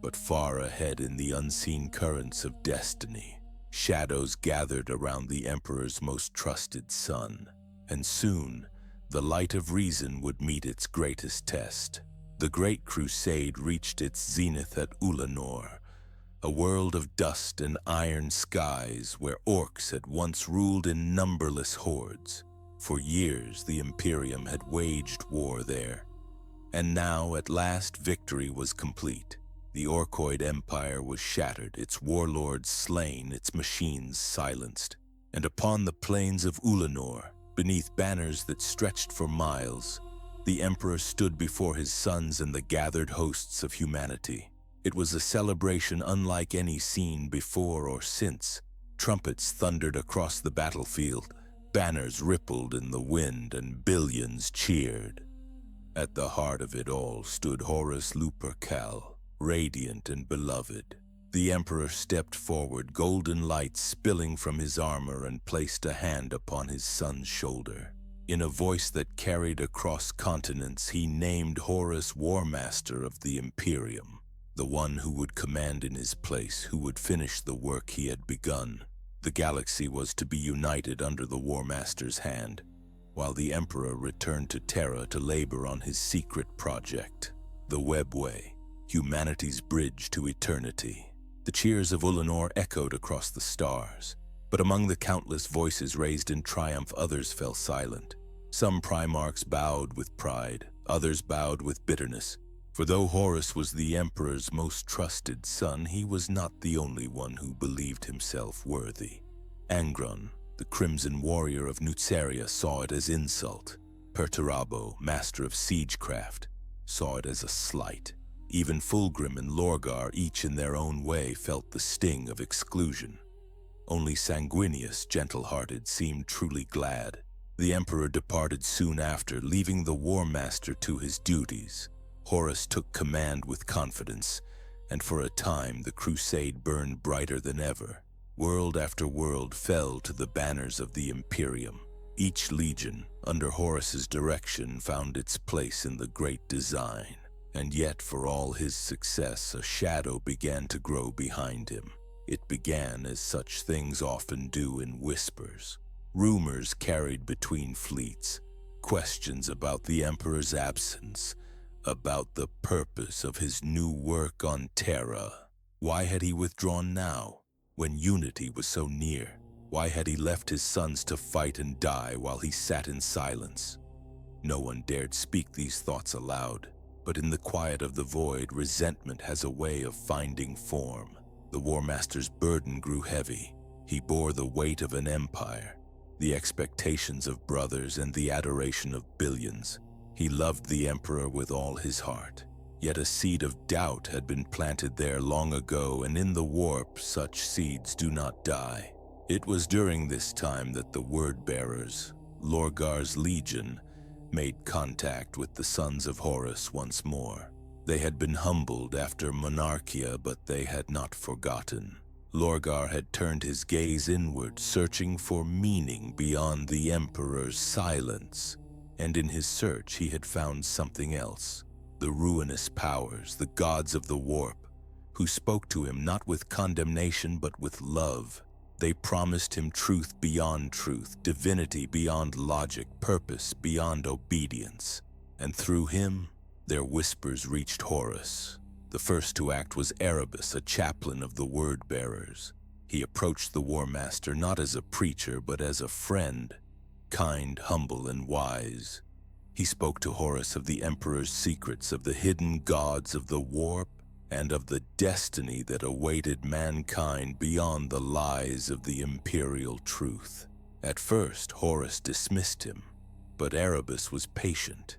But far ahead in the unseen currents of destiny, shadows gathered around the Emperor's most trusted son. And soon, the light of reason would meet its greatest test. The Great Crusade reached its zenith at Ulanor, a world of dust and iron skies where orcs had once ruled in numberless hordes. For years, the Imperium had waged war there. And now, at last, victory was complete. The Orcoid Empire was shattered, its warlords slain, its machines silenced. And upon the plains of Ulanor, beneath banners that stretched for miles, the Emperor stood before his sons and the gathered hosts of humanity. It was a celebration unlike any seen before or since. Trumpets thundered across the battlefield, banners rippled in the wind, and billions cheered. At the heart of it all stood Horus Lupercal, radiant and beloved. The Emperor stepped forward, golden light spilling from his armor, and placed a hand upon his son's shoulder. In a voice that carried across continents, he named Horus Warmaster of the Imperium, the one who would command in his place, who would finish the work he had begun. The galaxy was to be united under the Warmaster's hand, while the Emperor returned to Terra to labor on his secret project, the Webway, humanity's bridge to eternity. The cheers of Ulanor echoed across the stars, but among the countless voices raised in triumph, others fell silent. Some Primarchs bowed with pride, others bowed with bitterness, for though Horus was the Emperor's most trusted son, he was not the only one who believed himself worthy. Angron, the Crimson Warrior of Nuceria, saw it as insult. Perturabo, master of siegecraft, saw it as a slight. Even Fulgrim and Lorgar, each in their own way, felt the sting of exclusion. Only Sanguinius, gentle-hearted, seemed truly glad. The Emperor departed soon after, leaving the Warmaster to his duties. Horus took command with confidence, and for a time the crusade burned brighter than ever. World after world fell to the banners of the Imperium. Each legion, under Horus's direction, found its place in the great design. And yet, for all his success, a shadow began to grow behind him. It began as such things often do, in whispers. Rumors carried between fleets, questions about the Emperor's absence, about the purpose of his new work on Terra. Why had he withdrawn now, when unity was so near? Why had he left his sons to fight and die while he sat in silence? No one dared speak these thoughts aloud. But in the quiet of the void, resentment has a way of finding form. The Warmaster's burden grew heavy. He bore the weight of an empire, the expectations of brothers, and the adoration of billions. He loved the Emperor with all his heart. Yet a seed of doubt had been planted there long ago, and in the warp such seeds do not die. It was during this time that the word-bearers, Lorgar's legion, made contact with the sons of Horus once more. They had been humbled after Monarchia, but they had not forgotten. Lorgar had turned his gaze inward, searching for meaning beyond the Emperor's silence. And in his search he had found something else. The ruinous powers, the gods of the warp, who spoke to him not with condemnation but with love. They promised him truth beyond truth, divinity beyond logic, purpose beyond obedience. And through him, their whispers reached Horus. The first to act was Erebus, a chaplain of the word-bearers. He approached the Warmaster not as a preacher, but as a friend, kind, humble, and wise. He spoke to Horus of the Emperor's secrets, of the hidden gods of the warp, and of the destiny that awaited mankind beyond the lies of the imperial truth. At first, Horus dismissed him, but Erebus was patient.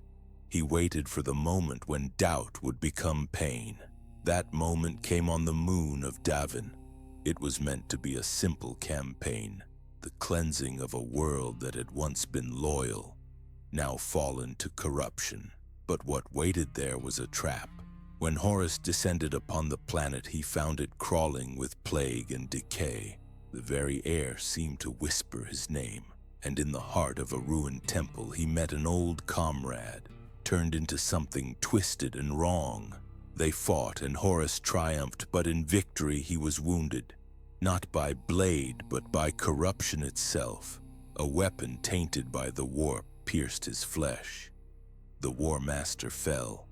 He waited for the moment when doubt would become pain. That moment came on the moon of Davin. It was meant to be a simple campaign, the cleansing of a world that had once been loyal, now fallen to corruption. But what waited there was a trap. When Horus descended upon the planet, he found it crawling with plague and decay. The very air seemed to whisper his name, and in the heart of a ruined temple he met an old comrade, turned into something twisted and wrong. They fought, and Horus triumphed, but in victory he was wounded, not by blade, but by corruption itself. A weapon tainted by the warp pierced his flesh. The Warmaster fell.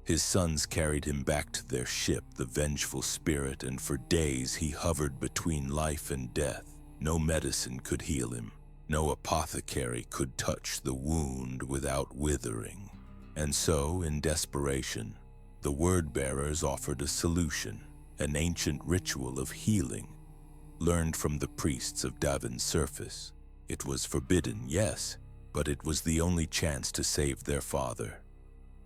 His sons carried him back to their ship, the Vengeful Spirit, and for days he hovered between life and death. No medicine could heal him. No apothecary could touch the wound without withering. And so, in desperation, the word-bearers offered a solution, an ancient ritual of healing. learned from the priests of Davin's surface. It was forbidden, yes, but it was the only chance to save their father.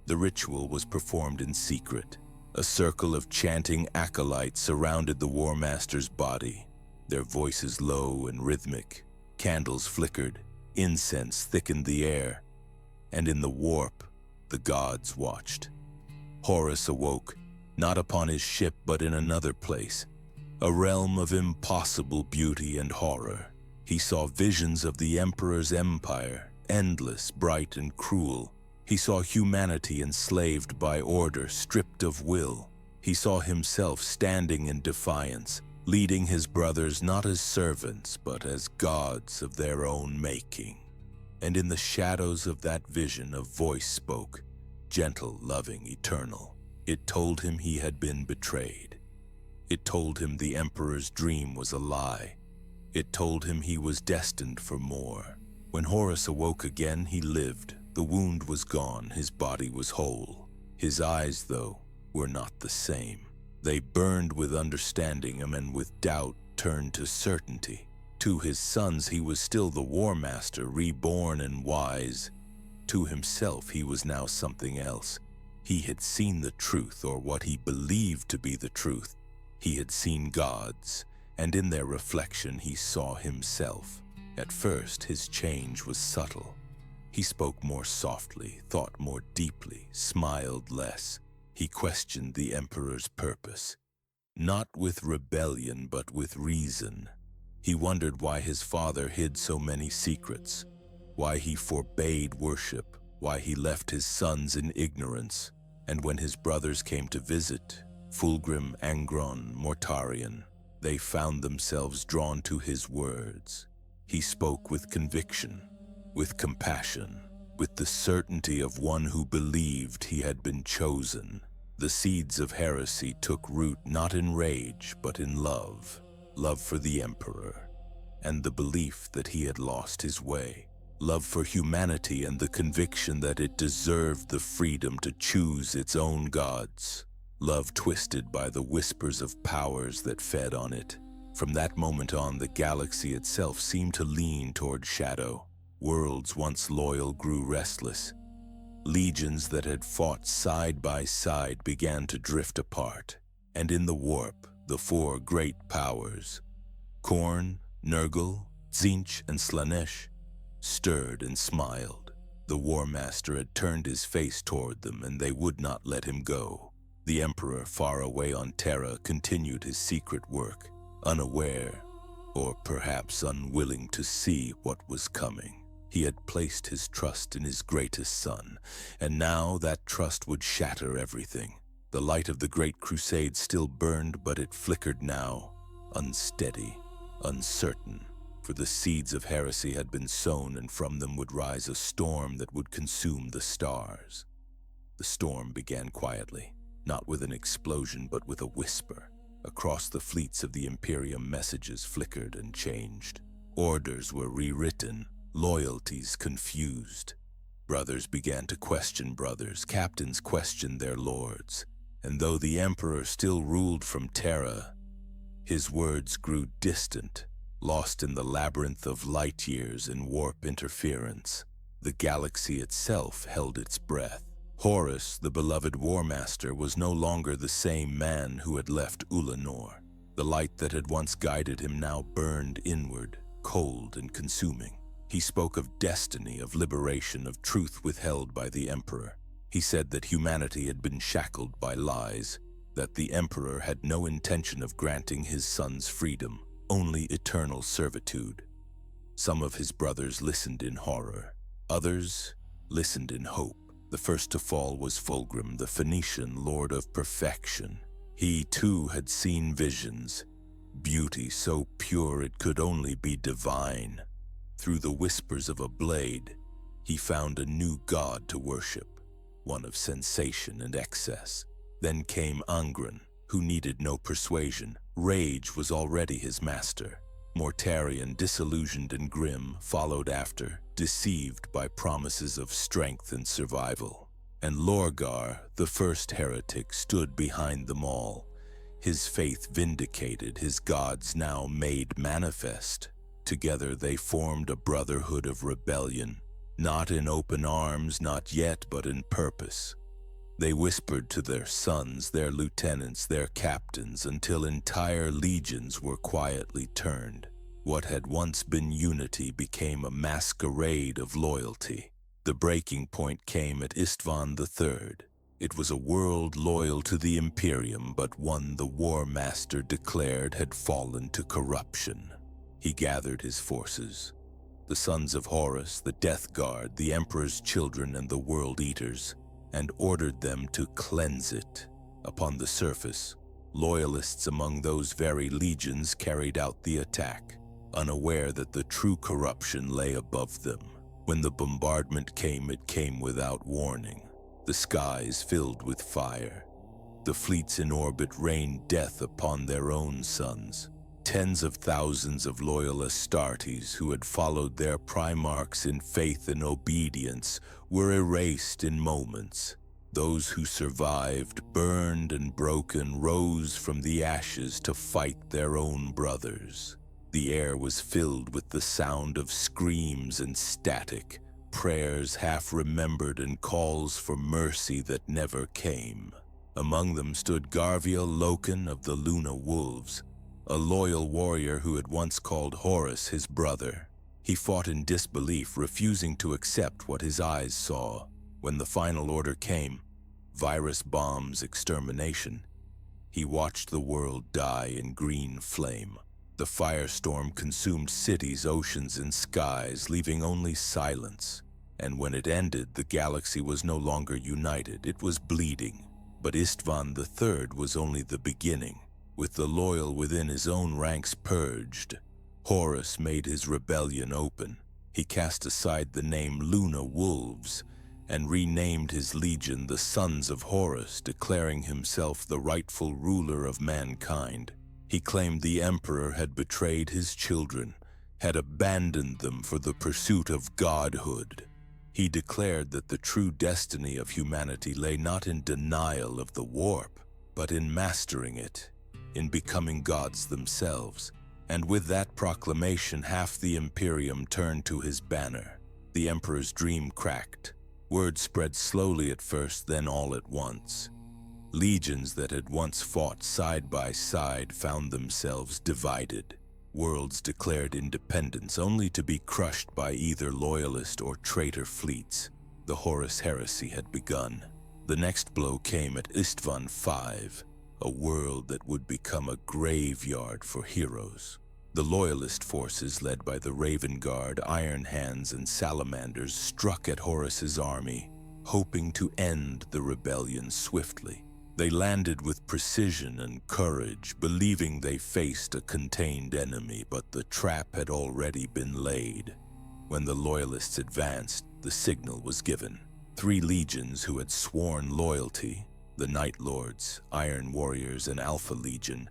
The ritual was performed in secret. A circle of chanting acolytes surrounded the War Master's body, their voices low and rhythmic. Candles flickered, incense thickened the air, and in the warp, the gods watched. Horus awoke, not upon his ship but in another place, a realm of impossible beauty and horror. He saw visions of the Emperor's empire, endless, bright, and cruel. He saw humanity enslaved by order, stripped of will. He saw himself standing in defiance, leading his brothers not as servants but as gods of their own making. And in the shadows of that vision a voice spoke, gentle, loving, eternal. It told him he had been betrayed. It told him the Emperor's dream was a lie. It told him he was destined for more. When Horus awoke again, he lived. The wound was gone, his body was whole. His eyes, though, were not the same. They burned with understanding and with doubt turned to certainty. To his sons he was still the War Master, reborn and wise. To himself he was now something else. He had seen the truth, or what he believed to be the truth. He had seen gods, and in their reflection he saw himself. At first his change was subtle. He spoke more softly, thought more deeply, smiled less. He questioned the Emperor's purpose, not with rebellion but with reason. He wondered why his father hid so many secrets, why he forbade worship, why he left his sons in ignorance. And when his brothers came to visit, Fulgrim, Angron, Mortarion, they found themselves drawn to his words. He spoke with conviction, with compassion, with the certainty of one who believed he had been chosen. The seeds of heresy took root not in rage but in love, love for the Emperor, and the belief that he had lost his way, love for humanity and the conviction that it deserved the freedom to choose its own gods, love twisted by the whispers of powers that fed on it. From that moment on, the galaxy itself seemed to lean toward shadow. Worlds once loyal grew restless. Legions that had fought side by side began to drift apart. And in the warp, the four great powers, Khorne, Nurgle, Tzeentch, and Slaanesh, stirred and smiled. The War Master had turned his face toward them, and they would not let him go. The Emperor, far away on Terra, continued his secret work, unaware, or perhaps unwilling to see what was coming. He had placed his trust in his greatest son, and now that trust would shatter everything. The light of the Great Crusade still burned, but it flickered now, unsteady, uncertain, for the seeds of heresy had been sown, and from them would rise a storm that would consume the stars. The storm began quietly, not with an explosion but with a whisper. Across the fleets of the Imperium, messages flickered and changed. Orders were rewritten, loyalties confused. Brothers began to question brothers, captains questioned their lords. And though the Emperor still ruled from Terra, his words grew distant, lost in the labyrinth of light years and warp interference. The galaxy itself held its breath. Horus, the beloved War Master, was no longer the same man who had left Ulanor. The light that had once guided him now burned inward, cold and consuming. He spoke of destiny, of liberation, of truth withheld by the Emperor. He said that humanity had been shackled by lies, that the Emperor had no intention of granting his sons freedom, only eternal servitude. Some of his brothers listened in horror. Others listened in hope. The first to fall was Fulgrim, the Phoenician Lord of Perfection. He too had seen visions, beauty so pure it could only be divine. Through the whispers of a blade, he found a new god to worship, one of sensation and excess. Then came Angron, who needed no persuasion. Rage was already his master. Mortarion, disillusioned and grim, followed after, deceived by promises of strength and survival. And Lorgar, the first heretic, stood behind them all, His faith vindicated, his gods now made manifest. Together they formed a brotherhood of rebellion, not in open arms, not yet, but in purpose. They whispered to their sons, their lieutenants, their captains, until entire legions were quietly turned. What had once been unity became a masquerade of loyalty. The breaking point came at Istvan III. It was a world loyal to the Imperium, but one the War Master declared had fallen to corruption. He gathered his forces, the sons of Horus, the Death Guard, the Emperor's children, and the World Eaters, and ordered them to cleanse it. Upon the surface, loyalists among those very legions carried out the attack, unaware that the true corruption lay above them. When the bombardment came, it came without warning. The skies filled with fire. The fleets in orbit rained death upon their own sons. Tens of thousands of loyal Astartes who had followed their Primarchs in faith and obedience were erased in moments. Those who survived, burned and broken, rose from the ashes to fight their own brothers. The air was filled with the sound of screams and static, prayers half-remembered and calls for mercy that never came. Among them stood Garviel Loken of the Luna Wolves, a loyal warrior who had once called Horus his brother. He fought in disbelief, refusing to accept what his eyes saw. When the final order came, virus bombs, extermination, he watched the world die in green flame. The firestorm consumed cities, oceans, and skies, leaving only silence. And when it ended, the galaxy was no longer united, it was bleeding. But Istvan III was only the beginning. With the loyal within his own ranks purged, Horus made his rebellion open. He cast aside the name Luna Wolves and renamed his legion the Sons of Horus, declaring himself the rightful ruler of mankind. He claimed the Emperor had betrayed his children, had abandoned them for the pursuit of godhood. He declared that the true destiny of humanity lay not in denial of the warp, but in mastering it, in becoming gods themselves. And with that proclamation, half the Imperium turned to his banner. The Emperor's dream cracked. Word spread slowly at first, then all at once. Legions that had once fought side by side found themselves divided. Worlds declared independence, only to be crushed by either loyalist or traitor fleets. The Horus Heresy had begun. The next blow came at Istvan V, a world that would become a graveyard for heroes. The loyalist forces, led by the Raven Guard, Iron Hands, and Salamanders, struck at Horus's army, hoping to end the rebellion swiftly. They landed with precision and courage, believing they faced a contained enemy, but the trap had already been laid. When the Loyalists advanced, the signal was given. 3 legions who had sworn loyalty, the Night Lords, Iron Warriors, and Alpha Legion,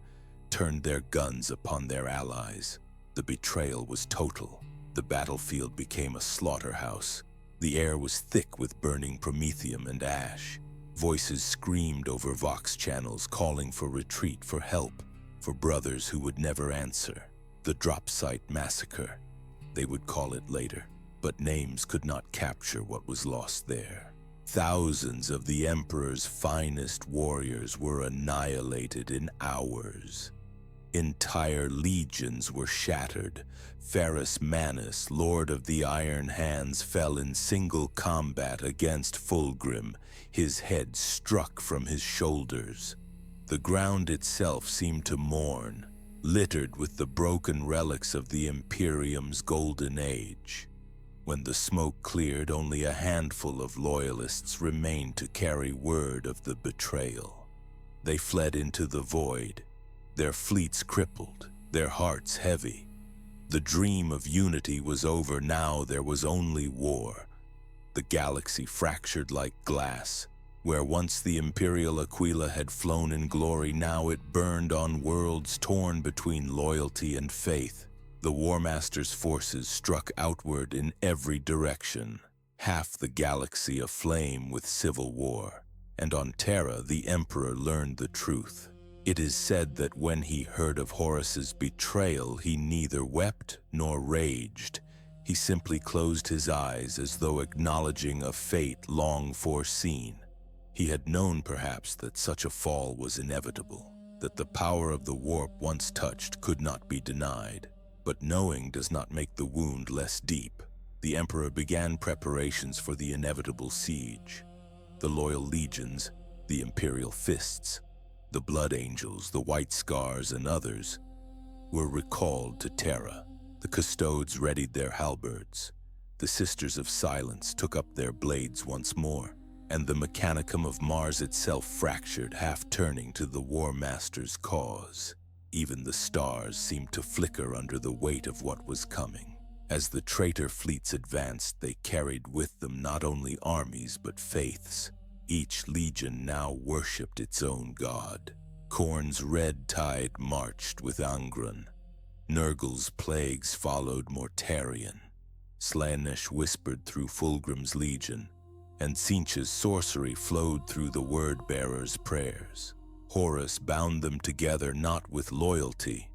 turned their guns upon their allies. The betrayal was total. The battlefield became a slaughterhouse. The air was thick with burning promethium and ash. Voices screamed over vox channels, calling for retreat, for help, for brothers who would never answer. The drop site massacre. They would call it later, but names could not capture what was lost there. Thousands of the Emperor's finest warriors were annihilated in hours. Entire legions were shattered. Ferrus Manus, Lord of the Iron Hands, fell in single combat against Fulgrim, his head struck from his shoulders. The ground itself seemed to mourn, littered with the broken relics of the Imperium's golden age. When the smoke cleared, only a handful of loyalists remained to carry word of the betrayal. They fled into the void, their fleets crippled, their hearts heavy. The dream of unity was over. Now there was only war. The galaxy fractured like glass. Where once the Imperial Aquila had flown in glory, now it burned on worlds torn between loyalty and faith. The War Master's forces struck outward in every direction, half the galaxy aflame with civil war. And on Terra, the Emperor learned the truth. It is said that when he heard of Horus's betrayal, he neither wept nor raged. He simply closed his eyes as though acknowledging a fate long foreseen. He had known perhaps that such a fall was inevitable, that the power of the warp once touched could not be denied. But knowing does not make the wound less deep. The Emperor began preparations for the inevitable siege. The loyal legions, the Imperial Fists, the Blood Angels, the White Scars, and others were recalled to Terra. The Custodes readied their halberds. The Sisters of Silence took up their blades once more, and the mechanicum of Mars itself fractured, half turning to the War Master's cause. Even the stars seemed to flicker under the weight of what was coming. As the traitor fleets advanced, they carried with them not only armies but faiths. Each legion now worshipped its own god. Khorne's red tide marched with Angron. Nurgle's plagues followed Mortarion. Slaanesh whispered through Fulgrim's legion, and Tzeentch's sorcery flowed through the word-bearer's prayers. Horus bound them together not with loyalty,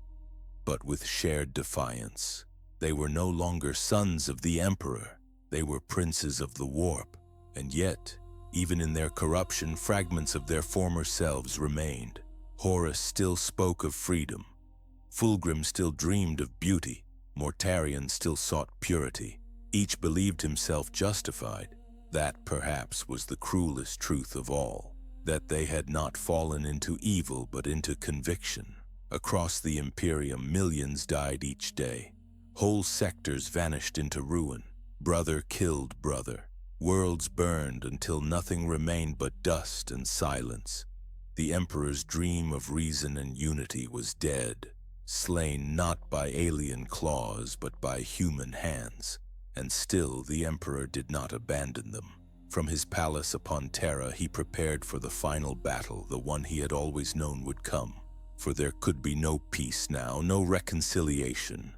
but with shared defiance. They were no longer sons of the Emperor. They were princes of the warp, and yet, even in their corruption, fragments of their former selves remained. Horus still spoke of freedom. Fulgrim still dreamed of beauty. Mortarion still sought purity. Each believed himself justified. That, perhaps, was the cruelest truth of all, that they had not fallen into evil but into conviction. Across the Imperium, millions died each day. Whole sectors vanished into ruin. Brother killed brother. Worlds burned until nothing remained but dust and silence. The Emperor's dream of reason and unity was dead, slain not by alien claws but by human hands. And still the Emperor did not abandon them. From his palace upon Terra, he prepared for the final battle, the one he had always known would come. For there could be no peace now, no reconciliation.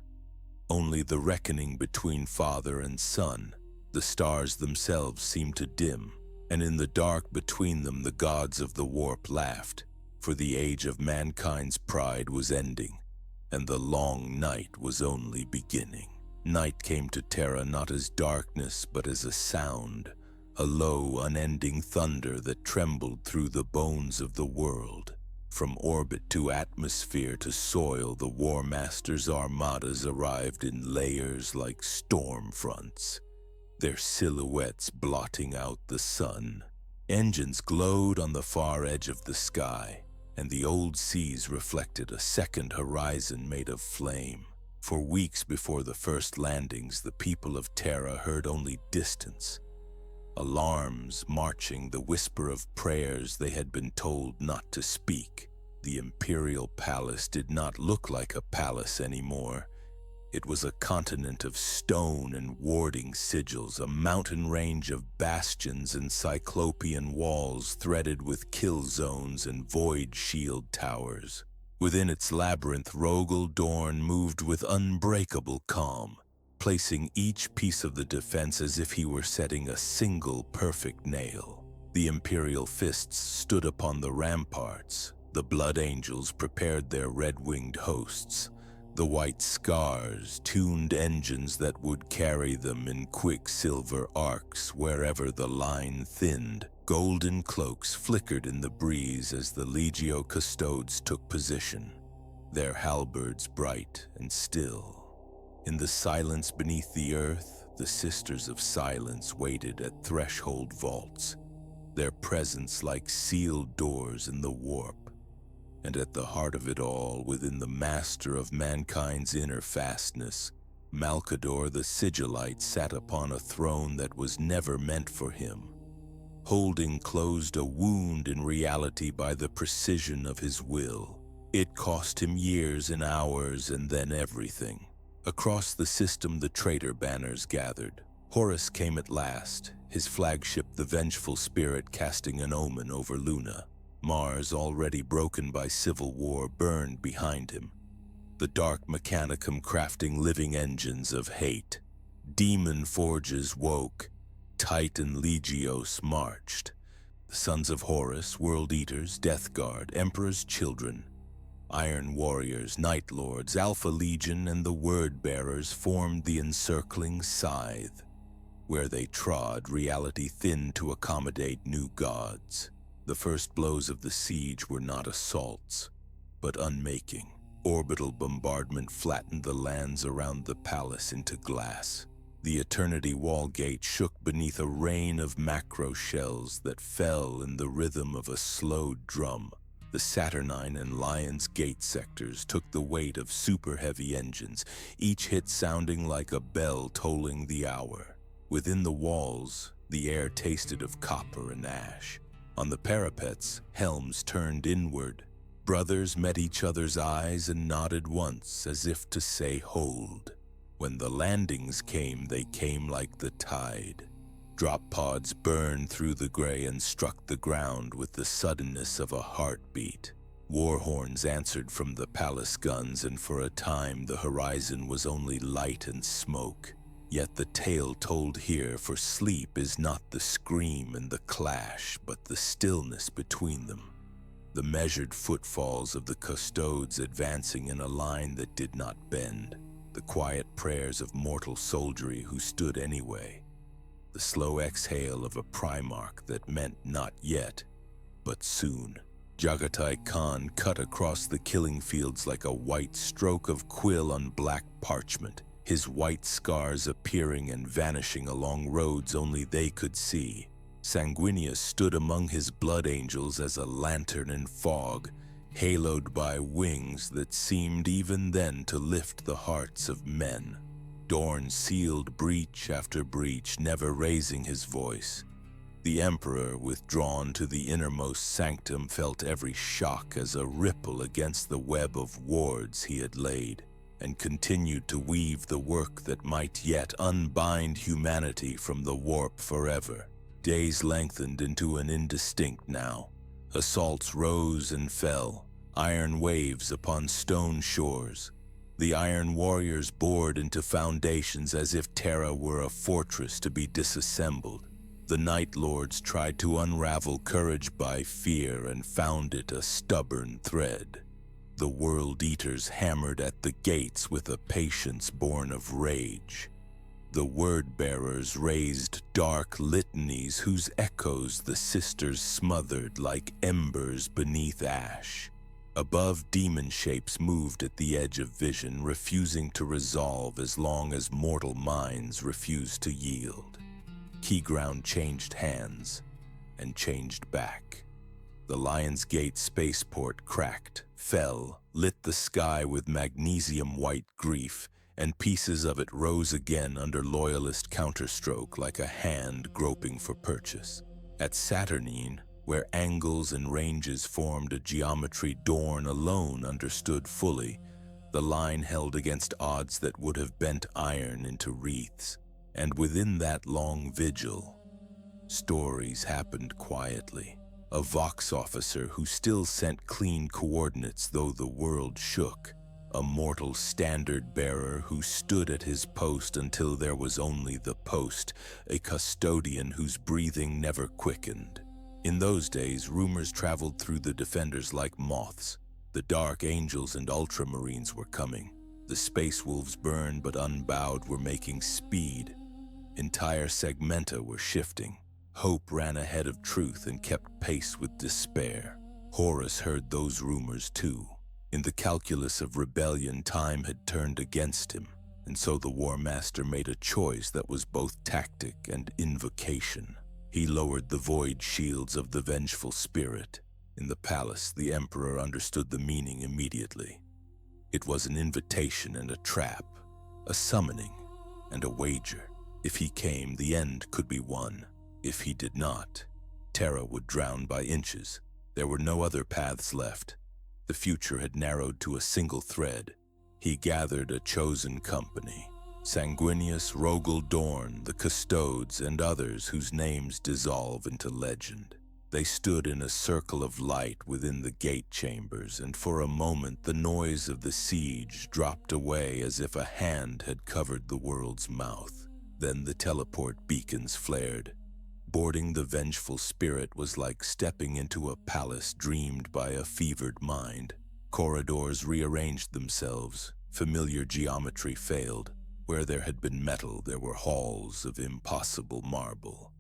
Only the reckoning between father and son. The stars themselves seemed to dim, and in the dark between them the gods of the warp laughed, for the age of mankind's pride was ending, and the long night was only beginning. Night came to Terra not as darkness, but as a sound, a low, unending thunder that trembled through the bones of the world. From orbit to atmosphere to soil, the War Master's armadas arrived in layers like storm fronts, their silhouettes blotting out the sun. Engines glowed on the far edge of the sky, and the old seas reflected a second horizon made of flame. For weeks before the first landings, the people of Terra heard only distance. Alarms marching, the whisper of prayers they had been told not to speak. The Imperial Palace did not look like a palace anymore. It was a continent of stone and warding sigils, a mountain range of bastions and cyclopean walls threaded with kill zones and void shield towers. Within its labyrinth, Rogel Dorn moved with unbreakable calm, placing each piece of the defense as if he were setting a single perfect nail. The Imperial Fists stood upon the ramparts. The Blood Angels prepared their red-winged hosts. The White Scars tuned engines that would carry them in quicksilver arcs wherever the line thinned. Golden cloaks flickered in the breeze as the Legio Custodes took position, their halberds bright and still. In the silence beneath the earth, the Sisters of Silence waited at threshold vaults, their presence like sealed doors in the warp. And at the heart of it all, within the master of mankind's inner fastness, Malkador the Sigillite sat upon a throne that was never meant for him, holding closed a wound in reality by the precision of his will. It cost him years and hours and then everything. Across the system the traitor banners gathered. Horus came at last, his flagship the Vengeful Spirit casting an omen over Luna. Mars, already broken by civil war, burned behind him, the dark mechanicum crafting living engines of hate. Demon forges woke, Titan Legios marched. The sons of Horus, World Eaters, Death Guard, Emperor's Children, Iron Warriors, Night Lords, Alpha Legion, and the Word Bearers formed the encircling scythe. Where they trod, reality thinned to accommodate new gods. The first blows of the siege were not assaults, but unmaking. Orbital bombardment flattened the lands around the palace into glass. The Eternity Wall Gate shook beneath a rain of macro shells that fell in the rhythm of a slowed drum. The Saturnine and Lion's Gate sectors took the weight of super-heavy engines, each hit sounding like a bell tolling the hour. Within the walls, the air tasted of copper and ash. On the parapets, helms turned inward. Brothers met each other's eyes and nodded once, as if to say, "Hold." When the landings came, they came like the tide. Drop pods burned through the gray and struck the ground with the suddenness of a heartbeat. War horns answered from the palace guns, and for a time the horizon was only light and smoke. Yet the tale told here, for sleep is not the scream and the clash, but the stillness between them. The measured footfalls of the custodes advancing in a line that did not bend. The quiet prayers of mortal soldiery who stood anyway. The slow exhale of a Primarch that meant not yet, but soon. Jagatai Khan cut across the killing fields like a white stroke of quill on black parchment, his white scars appearing and vanishing along roads only they could see. Sanguinius stood among his blood angels as a lantern in fog, haloed by wings that seemed even then to lift the hearts of men. Dorn sealed breach after breach, never raising his voice. The Emperor, withdrawn to the innermost sanctum, felt every shock as a ripple against the web of wards he had laid, and continued to weave the work that might yet unbind humanity from the warp forever. Days lengthened into an indistinct now. Assaults rose and fell, iron waves upon stone shores. The Iron Warriors bored into foundations as if Terra were a fortress to be disassembled. The Night Lords tried to unravel courage by fear and found it a stubborn thread. The World Eaters hammered at the gates with a patience born of rage. The Word Bearers raised dark litanies whose echoes the sisters smothered like embers beneath ash. Above, demon shapes moved at the edge of vision, refusing to resolve as long as mortal minds refused to yield. Key ground changed hands and changed back. The Lion's Gate spaceport cracked, fell, lit the sky with magnesium-white grief, and pieces of it rose again under loyalist counterstroke like a hand groping for purchase. At Saturnine, where angles and ranges formed a geometry Dorn alone understood fully, the line held against odds that would have bent iron into wreaths. And within that long vigil, stories happened quietly. A Vox officer who still sent clean coordinates though the world shook. A mortal standard bearer who stood at his post until there was only the post. A custodian whose breathing never quickened. In those days, rumors traveled through the defenders like moths. The Dark Angels and Ultramarines were coming. The Space Wolves burned but unbowed were making speed. Entire segmenta were shifting. Hope ran ahead of truth and kept pace with despair. Horus heard those rumors too. In the calculus of rebellion, time had turned against him, and so the War Master made a choice that was both tactic and invocation. He lowered the void shields of the vengeful spirit. In the palace, the Emperor understood the meaning immediately. It was an invitation and a trap, a summoning and a wager. If he came, the end could be won. If he did not, Terra would drown by inches. There were no other paths left. The future had narrowed to a single thread. He gathered a chosen company. Sanguinius, Rogel Dorn, the Custodes, and others whose names dissolve into legend. They stood in a circle of light within the gate chambers, and for a moment the noise of the siege dropped away as if a hand had covered the world's mouth. Then the teleport beacons flared. Boarding the vengeful spirit was like stepping into a palace dreamed by a fevered mind. Corridors rearranged themselves. Familiar geometry failed. Where there had been metal, there were halls of impossible marble.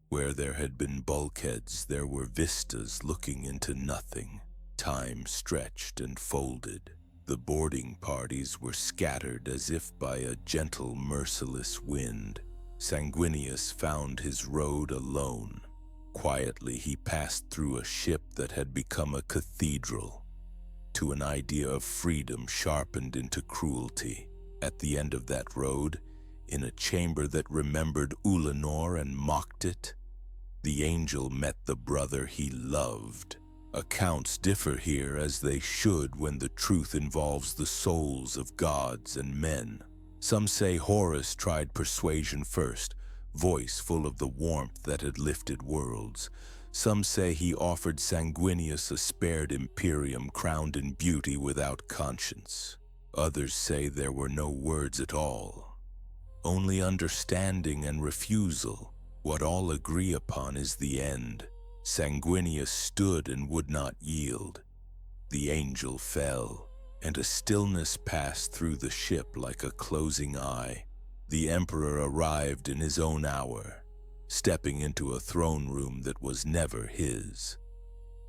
Where there had been bulkheads, there were vistas looking into nothing. Time stretched and folded. The boarding parties were scattered as if by a gentle, merciless wind. Sanguinius found his road alone. Quietly, he passed through a ship that had become a cathedral, to an idea of freedom sharpened into cruelty. At the end of that road, in a chamber that remembered Ulanor and mocked it, the angel met the brother he loved. Accounts differ here, as they should when the truth involves the souls of gods and men. Some say Horus tried persuasion first, voice full of the warmth that had lifted worlds. Some say he offered Sanguinius a spared Imperium crowned in beauty without conscience. Others say there were no words at all, only understanding and refusal. What all agree upon is the end. Sanguinius stood and would not yield. The angel fell, and a stillness passed through the ship like a closing eye. The emperor arrived in his own hour, stepping into a throne room that was never his.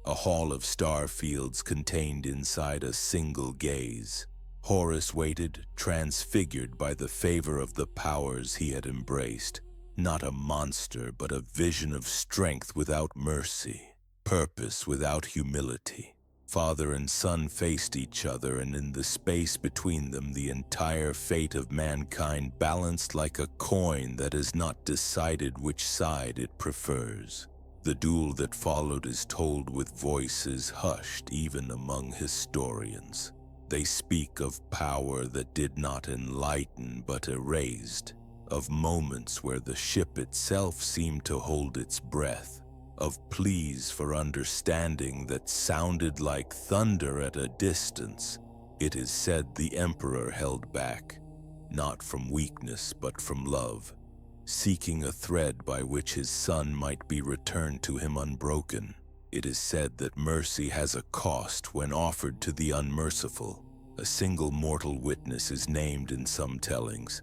A hall of star fields contained inside a single gaze. Horus waited, transfigured by the favor of the powers he had embraced. Not a monster, but a vision of strength without mercy, purpose without humility. Father and son faced each other, and in the space between them, the entire fate of mankind balanced like a coin that has not decided which side it prefers. The duel that followed is told with voices hushed even among historians. They speak of power that did not enlighten but erased, of moments where the ship itself seemed to hold its breath, of pleas for understanding that sounded like thunder at a distance. It is said the emperor held back, not from weakness but from love, seeking a thread by which his son might be returned to him unbroken. It is said that mercy has a cost when offered to the unmerciful. A single mortal witness is named in some tellings.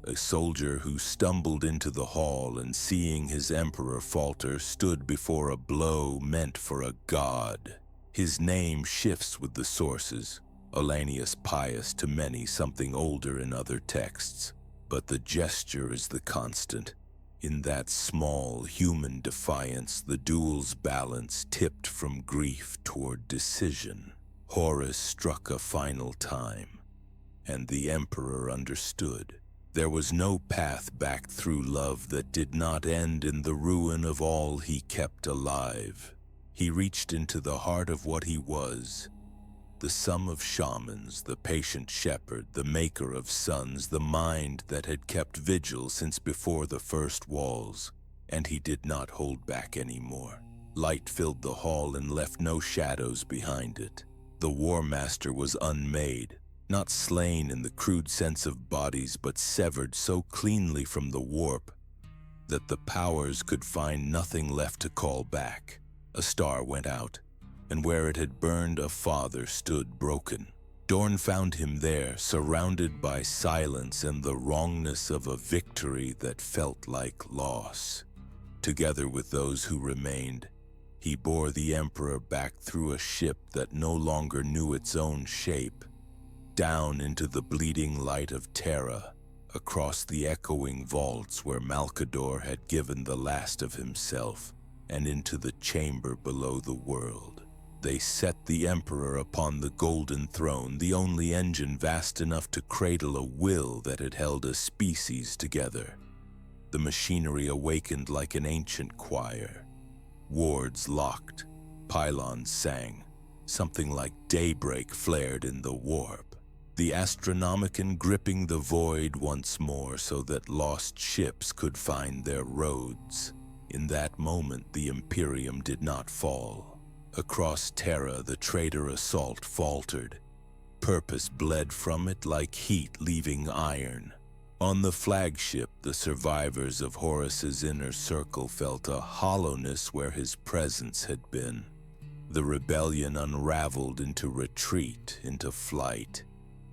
A soldier who stumbled into the hall and, seeing his emperor falter, stood before a blow meant for a god. His name shifts with the sources, Olanius Pius to many, something older in other texts. But the gesture is the constant. In that small human defiance, the duel's balance tipped from grief toward decision. Horus struck a final time, and the emperor understood. There was no path back through love that did not end in the ruin of all he kept alive. He reached into the heart of what he was, the sum of shamans, the patient shepherd, the maker of suns, the mind that had kept vigil since before the first walls, and he did not hold back anymore. Light filled the hall and left no shadows behind it. The War Master was unmade, not slain in the crude sense of bodies, but severed so cleanly from the warp that the powers could find nothing left to call back. A star went out, and where it had burned, a father stood broken. Dorn found him there, surrounded by silence and the wrongness of a victory that felt like loss. Together with those who remained, he bore the Emperor back through a ship that no longer knew its own shape, down into the bleeding light of Terra, across the echoing vaults where Malkador had given the last of himself, and into the chamber below the world. They set the Emperor upon the golden throne, the only engine vast enough to cradle a will that had held a species together. The machinery awakened like an ancient choir. Wards locked, pylons sang. Something like daybreak flared in the warp. The Astronomicon gripping the void once more so that lost ships could find their roads. In that moment, the Imperium did not fall. Across Terra, the traitor assault faltered. Purpose bled from it like heat leaving iron. On the flagship, the survivors of Horus's inner circle felt a hollowness where his presence had been. The rebellion unraveled into retreat, into flight,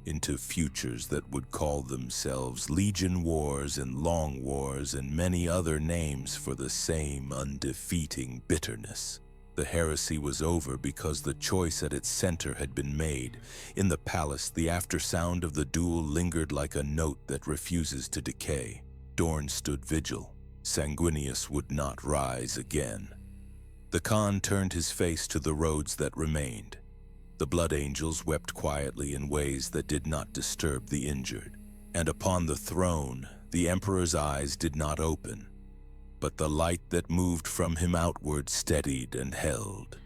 into futures that would call themselves Legion Wars and Long Wars and many other names for the same undefeating bitterness. The heresy was over because the choice at its center had been made. In the palace, the aftersound of the duel lingered like a note that refuses to decay. Dorn stood vigil. Sanguinius would not rise again. The Khan turned his face to the roads that remained. The blood angels wept quietly in ways that did not disturb the injured. And upon the throne, the Emperor's eyes did not open, but the light that moved from him outward steadied and held.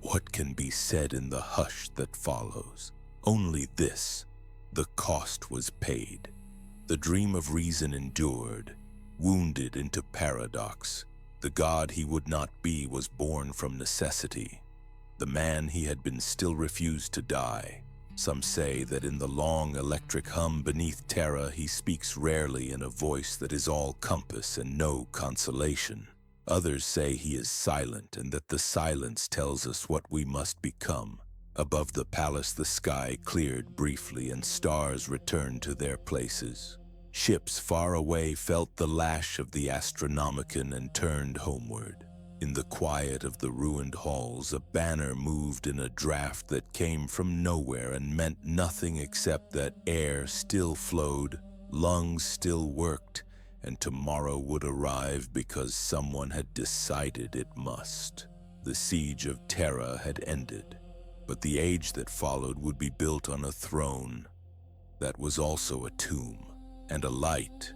What can be said in the hush that follows? Only this: the cost was paid. The dream of reason endured, wounded into paradox. The god he would not be was born from necessity. The man he had been still refused to die. Some say that in the long electric hum beneath Terra he speaks rarely in a voice that is all compass and no consolation. Others say he is silent and that the silence tells us what we must become. Above the palace the sky cleared briefly and stars returned to their places. Ships far away felt the lash of the Astronomicon and turned homeward. In the quiet of the ruined halls, a banner moved in a draft that came from nowhere and meant nothing except that air still flowed, lungs still worked, and tomorrow would arrive because someone had decided it must. The siege of Terra had ended, but the age that followed would be built on a throne that was also a tomb, and a light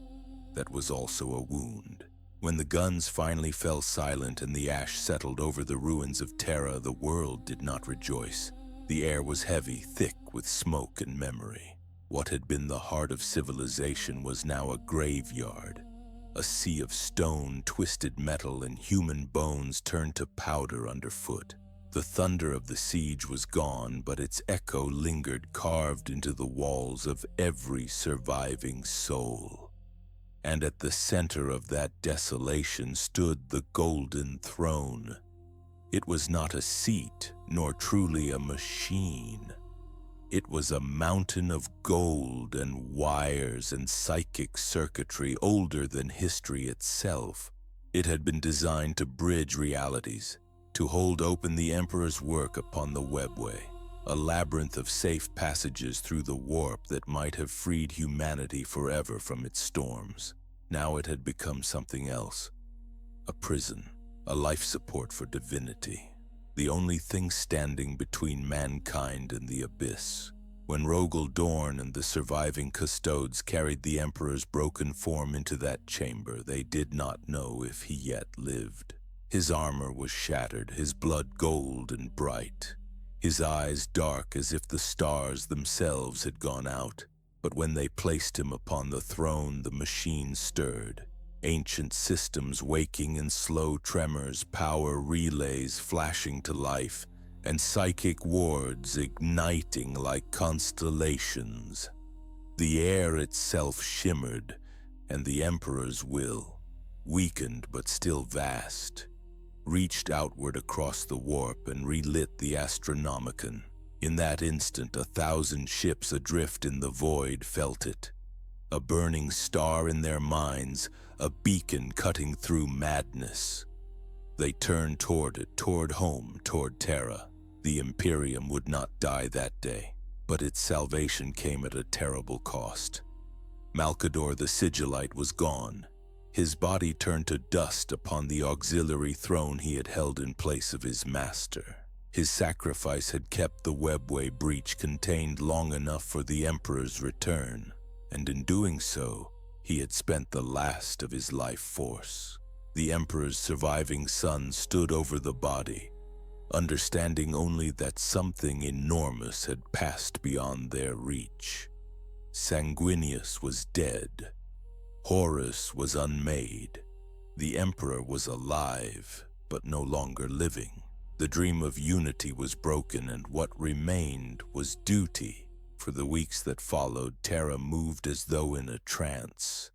that was also a wound. When the guns finally fell silent and the ash settled over the ruins of Terra, the world did not rejoice. The air was heavy, thick with smoke and memory. What had been the heart of civilization was now a graveyard. A sea of stone, twisted metal, and human bones turned to powder underfoot. The thunder of the siege was gone, but its echo lingered carved into the walls of every surviving soul. And at the center of that desolation stood the golden throne. It was not a seat, nor truly a machine. It was a mountain of gold and wires and psychic circuitry older than history itself. It had been designed to bridge realities, to hold open the Emperor's work upon the webway, a labyrinth of safe passages through the warp that might have freed humanity forever from its storms. Now it had become something else, a prison, a life support for divinity, the only thing standing between mankind and the abyss. When Rogel Dorn and the surviving custodes carried the Emperor's broken form into that chamber, they did not know if he yet lived. His armor was shattered, his blood gold and bright, his eyes dark as if the stars themselves had gone out. But when they placed him upon the throne, the machine stirred. Ancient systems waking in slow tremors, power relays flashing to life, and psychic wards igniting like constellations. The air itself shimmered, and the Emperor's will, weakened but still vast, reached outward across the warp and relit the Astronomicon. In that instant, 1,000 ships adrift in the void felt it. A burning star in their minds, a beacon cutting through madness. They turned toward it, toward home, toward Terra. The Imperium would not die that day, but its salvation came at a terrible cost. Malcador the Sigillite was gone. His body turned to dust upon the auxiliary throne he had held in place of his master. His sacrifice had kept the webway breach contained long enough for the Emperor's return, and in doing so, he had spent the last of his life force. The Emperor's surviving son stood over the body, understanding only that something enormous had passed beyond their reach. Sanguinius was dead. Horus was unmade. The Emperor was alive, but no longer living. The dream of unity was broken, and what remained was duty. For the weeks that followed, Terra moved as though in a trance.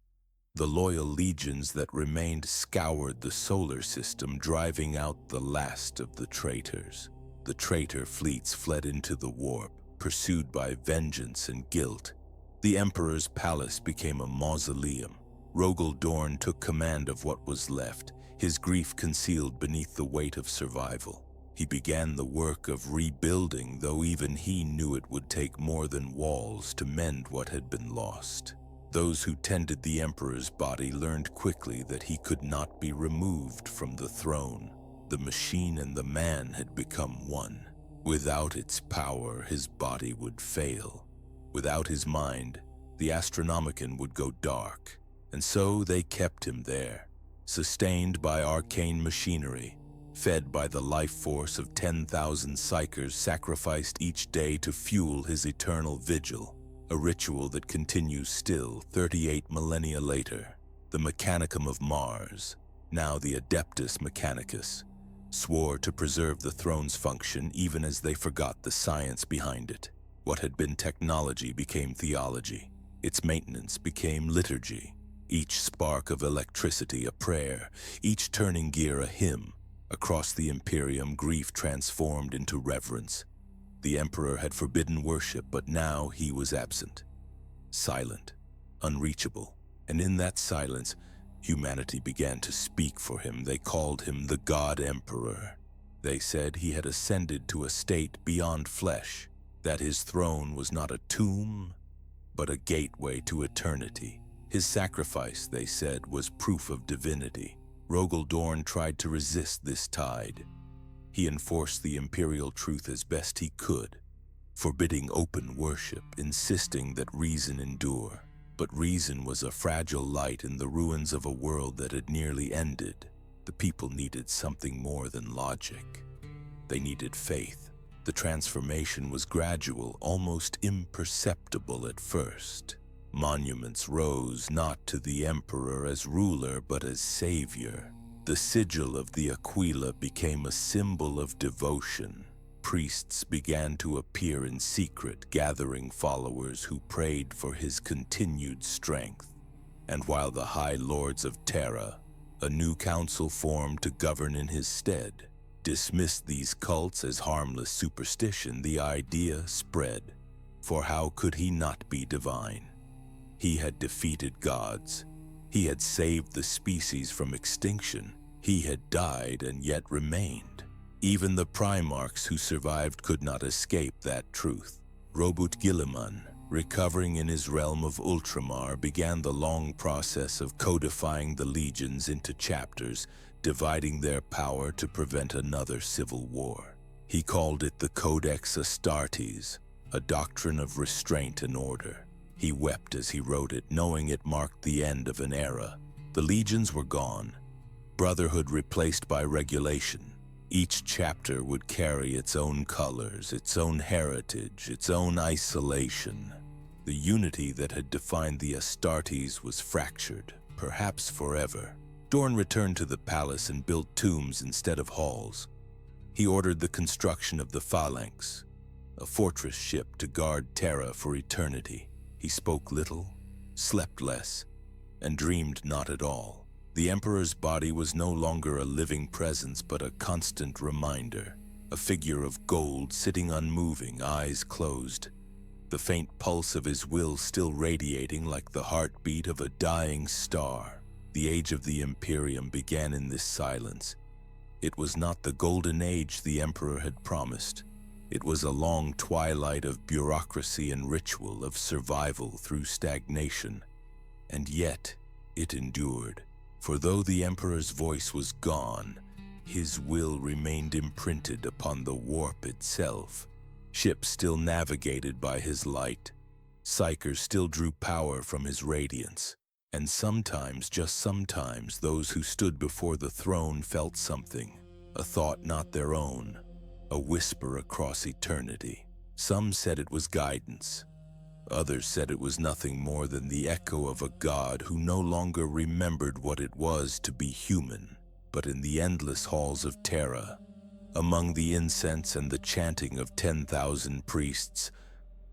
The loyal legions that remained scoured the solar system, driving out the last of the traitors. The traitor fleets fled into the warp, pursued by vengeance and guilt. The Emperor's palace became a mausoleum. Rogel Dorn took command of what was left, his grief concealed beneath the weight of survival. He began the work of rebuilding, though even he knew it would take more than walls to mend what had been lost. Those who tended the Emperor's body learned quickly that he could not be removed from the throne. The machine and the man had become one. Without its power, his body would fail. Without his mind, the Astronomicon would go dark. And so they kept him there, sustained by arcane machinery, fed by the life force of 10,000 psychers sacrificed each day to fuel his eternal vigil, a ritual that continues still 38 millennia later. The Mechanicum of Mars, now the Adeptus Mechanicus, swore to preserve the throne's function even as they forgot the science behind it. What had been technology became theology. Its maintenance became liturgy. Each spark of electricity a prayer, each turning gear a hymn. Across the Imperium, grief transformed into reverence. The Emperor had forbidden worship, but now he was absent. Silent, unreachable, and in that silence, humanity began to speak for him. They called him the God Emperor. They said he had ascended to a state beyond flesh, that his throne was not a tomb, but a gateway to eternity. His sacrifice, they said, was proof of divinity. Rogel Dorn tried to resist this tide. He enforced the imperial truth as best he could, forbidding open worship, insisting that reason endure. But reason was a fragile light in the ruins of a world that had nearly ended. The people needed something more than logic. They needed faith. The transformation was gradual, almost imperceptible at first. Monuments rose not to the Emperor as ruler but as savior. The sigil of the Aquila became a symbol of devotion. Priests began to appear in secret, gathering followers who prayed for his continued strength. And while the High Lords of Terra, a new council formed to govern in his stead, dismissed these cults as harmless superstition, the idea spread. For how could he not be divine? He had defeated gods. He had saved the species from extinction. He had died and yet remained. Even the Primarchs who survived could not escape that truth. Robert Guilliman, recovering in his realm of Ultramar, began the long process of codifying the legions into chapters, dividing their power to prevent another civil war. He called it the Codex Astartes, a doctrine of restraint and order. He wept as he wrote it, knowing it marked the end of an era. The legions were gone, brotherhood replaced by regulation. Each chapter would carry its own colors, its own heritage, its own isolation. The unity that had defined the Astartes was fractured, perhaps forever. Dorn returned to the palace and built tombs instead of halls. He ordered the construction of the Phalanx, a fortress ship to guard Terra for eternity. He spoke little, slept less, and dreamed not at all. The Emperor's body was no longer a living presence, but a constant reminder, a figure of gold sitting unmoving, eyes closed, the faint pulse of his will still radiating like the heartbeat of a dying star. The age of the Imperium began in this silence. It was not the golden age the Emperor had promised. It was a long twilight of bureaucracy and ritual, of survival through stagnation. And yet, it endured. For though the Emperor's voice was gone, his will remained imprinted upon the warp itself. Ships still navigated by his light. Psychers still drew power from his radiance. And sometimes, just sometimes, those who stood before the throne felt something, a thought not their own, a whisper across eternity. Some said it was guidance. Others said it was nothing more than the echo of a god who no longer remembered what it was to be human. But in the endless halls of Terra, among the incense and the chanting of 10,000 priests,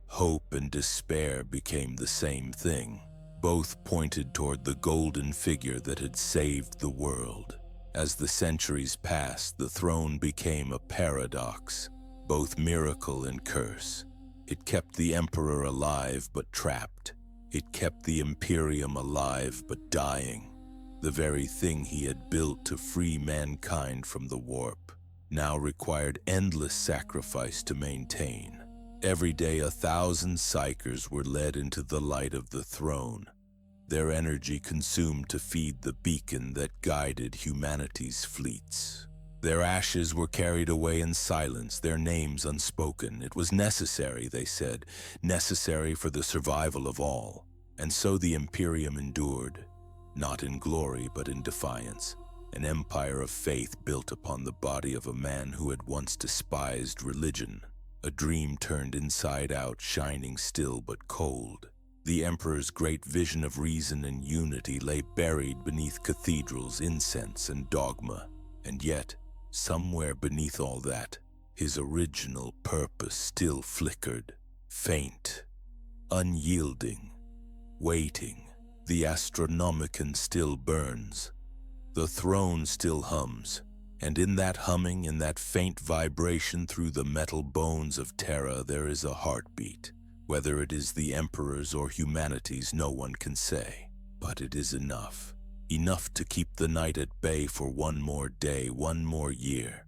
Hope and despair became the same thing. Both pointed toward the golden figure that had saved the world. As the centuries passed, the throne became a paradox, both miracle and curse. It kept the emperor alive but trapped. It kept the Imperium alive but dying. The very thing he had built to free mankind from the warp now required endless sacrifice to maintain. Every day 1,000 psychers were led into the light of the throne, their energy consumed to feed the beacon that guided humanity's fleets. Their ashes were carried away in silence, their names unspoken. It was necessary, they said, necessary for the survival of all. And so the Imperium endured, not in glory but in defiance, an empire of faith built upon the body of a man who had once despised religion, a dream turned inside out, shining still but cold. The Emperor's great vision of reason and unity lay buried beneath cathedrals, incense, and dogma. And yet, somewhere beneath all that, his original purpose still flickered, faint, unyielding, waiting. The Astronomicon still burns. The throne still hums. And in that humming, in that faint vibration through the metal bones of Terra, there is a heartbeat. Whether it is the Emperor's or humanity's, no one can say. But it is enough. Enough to keep the night at bay for one more day, one more year,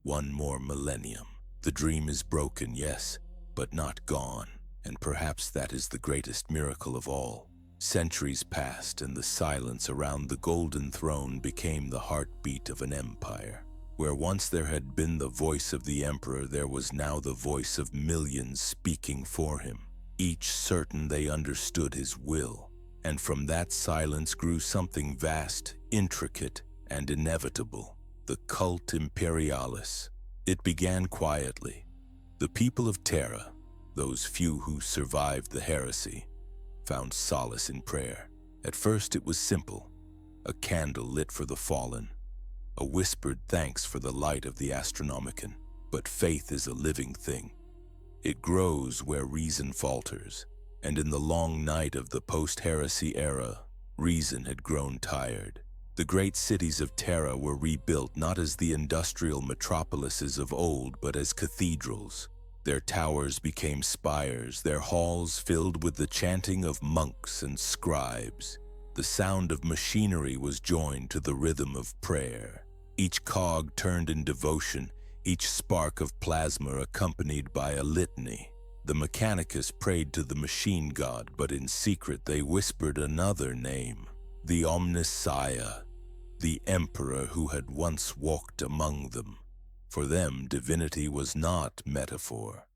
one more millennium. The dream is broken, yes, but not gone. And perhaps that is the greatest miracle of all. Centuries passed, and the silence around the golden throne became the heartbeat of an empire. Where once there had been the voice of the Emperor, there was now the voice of millions speaking for him, each certain they understood his will. And from that silence grew something vast, intricate, and inevitable, the cult imperialis. It began quietly. The people of Terra, those few who survived the heresy, found solace in prayer. At first it was simple, a candle lit for the fallen, a whispered thanks for the light of the Astronomicon. But faith is a living thing. It grows where reason falters, and in the long night of the post-heresy era, reason had grown tired. The great cities of Terra were rebuilt not as the industrial metropolises of old, but as cathedrals. Their towers became spires, their halls filled with the chanting of monks and scribes. The sound of machinery was joined to the rhythm of prayer. Each cog turned in devotion, each spark of plasma accompanied by a litany. The Mechanicus prayed to the machine god, but in secret they whispered another name, the Omnissiah, the Emperor who had once walked among them. For them, divinity was not metaphor.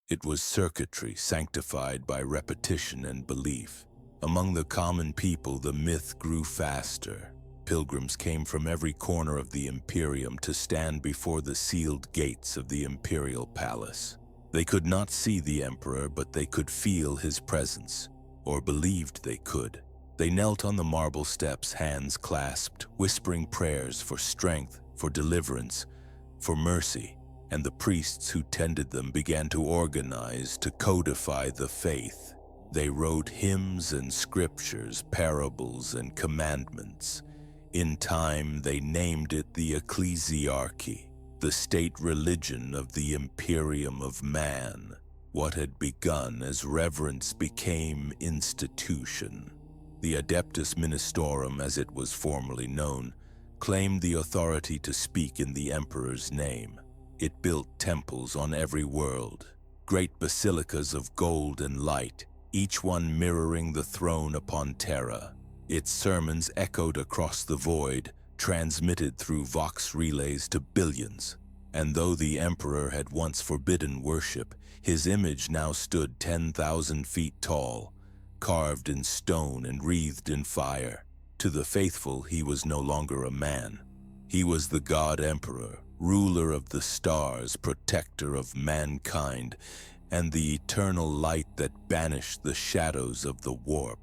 It was circuitry sanctified by repetition and belief. Among the common people, the myth grew faster. Pilgrims came from every corner of the Imperium to stand before the sealed gates of the imperial palace. They could not see the Emperor, but they could feel his presence, or believed they could. They knelt on the marble steps, hands clasped, whispering prayers for strength, for deliverance, for mercy, and the priests who tended them began to organize, to codify the faith. They wrote hymns and scriptures, parables and commandments. In time, they named it the ecclesiarchy, the state religion of the Imperium of man. What had begun as reverence became institution. The Adeptus Ministorum, as it was formerly known, claimed the authority to speak in the Emperor's name. It built temples on every world, great basilicas of gold and light, each one mirroring the throne upon Terra. Its sermons echoed across the void, transmitted through vox relays to billions. And though the Emperor had once forbidden worship, his image now stood 10,000 feet tall, carved in stone and wreathed in fire. To the faithful, he was no longer a man. He was the God Emperor, ruler of the stars, protector of mankind, and the eternal light that banished the shadows of the warp.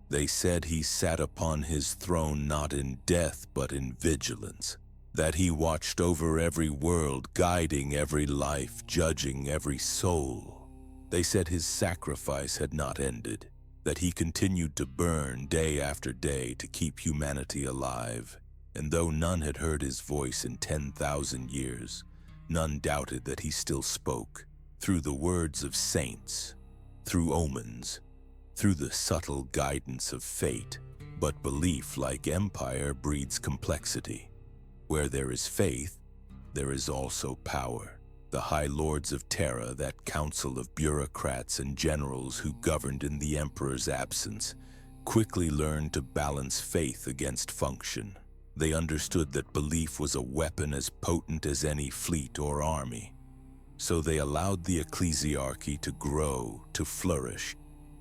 They said he sat upon his throne not in death but in vigilance, that he watched over every world, guiding every life, judging every soul. They said his sacrifice had not ended, that he continued to burn day after day to keep humanity alive. And though none had heard his voice in 10,000 years, none doubted that he still spoke, through the words of saints, through omens, through the subtle guidance of fate. But belief, like empire, breeds complexity. Where there is faith, there is also power. The High Lords of Terra, that council of bureaucrats and generals who governed in the Emperor's absence, quickly learned to balance faith against function. They understood that belief was a weapon as potent as any fleet or army. So they allowed the ecclesiarchy to grow, to flourish,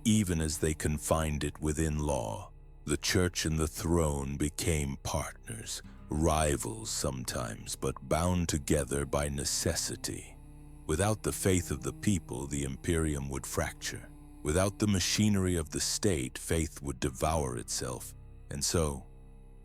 even as they confined it within law. The church and the throne became partners, rivals sometimes, but bound together by necessity. Without the faith of the people, the Imperium would fracture. Without the machinery of the state, faith would devour itself. And so,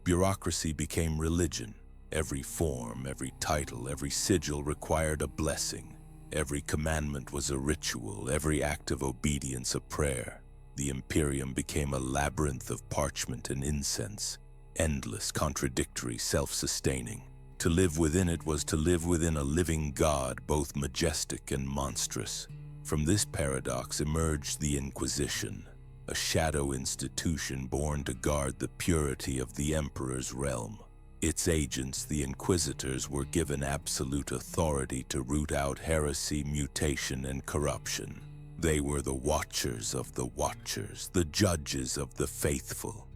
bureaucracy became religion. Every form, every title, every sigil required a blessing. Every commandment was a ritual, every act of obedience a prayer. The Imperium became a labyrinth of parchment and incense, endless, contradictory, self-sustaining. To live within it was to live within a living God, both majestic and monstrous. From this paradox emerged the Inquisition, a shadow institution born to guard the purity of the Emperor's realm. Its agents, the Inquisitors, were given absolute authority to root out heresy, mutation, and corruption. They were the watchers of the watchers, the judges of the faithful.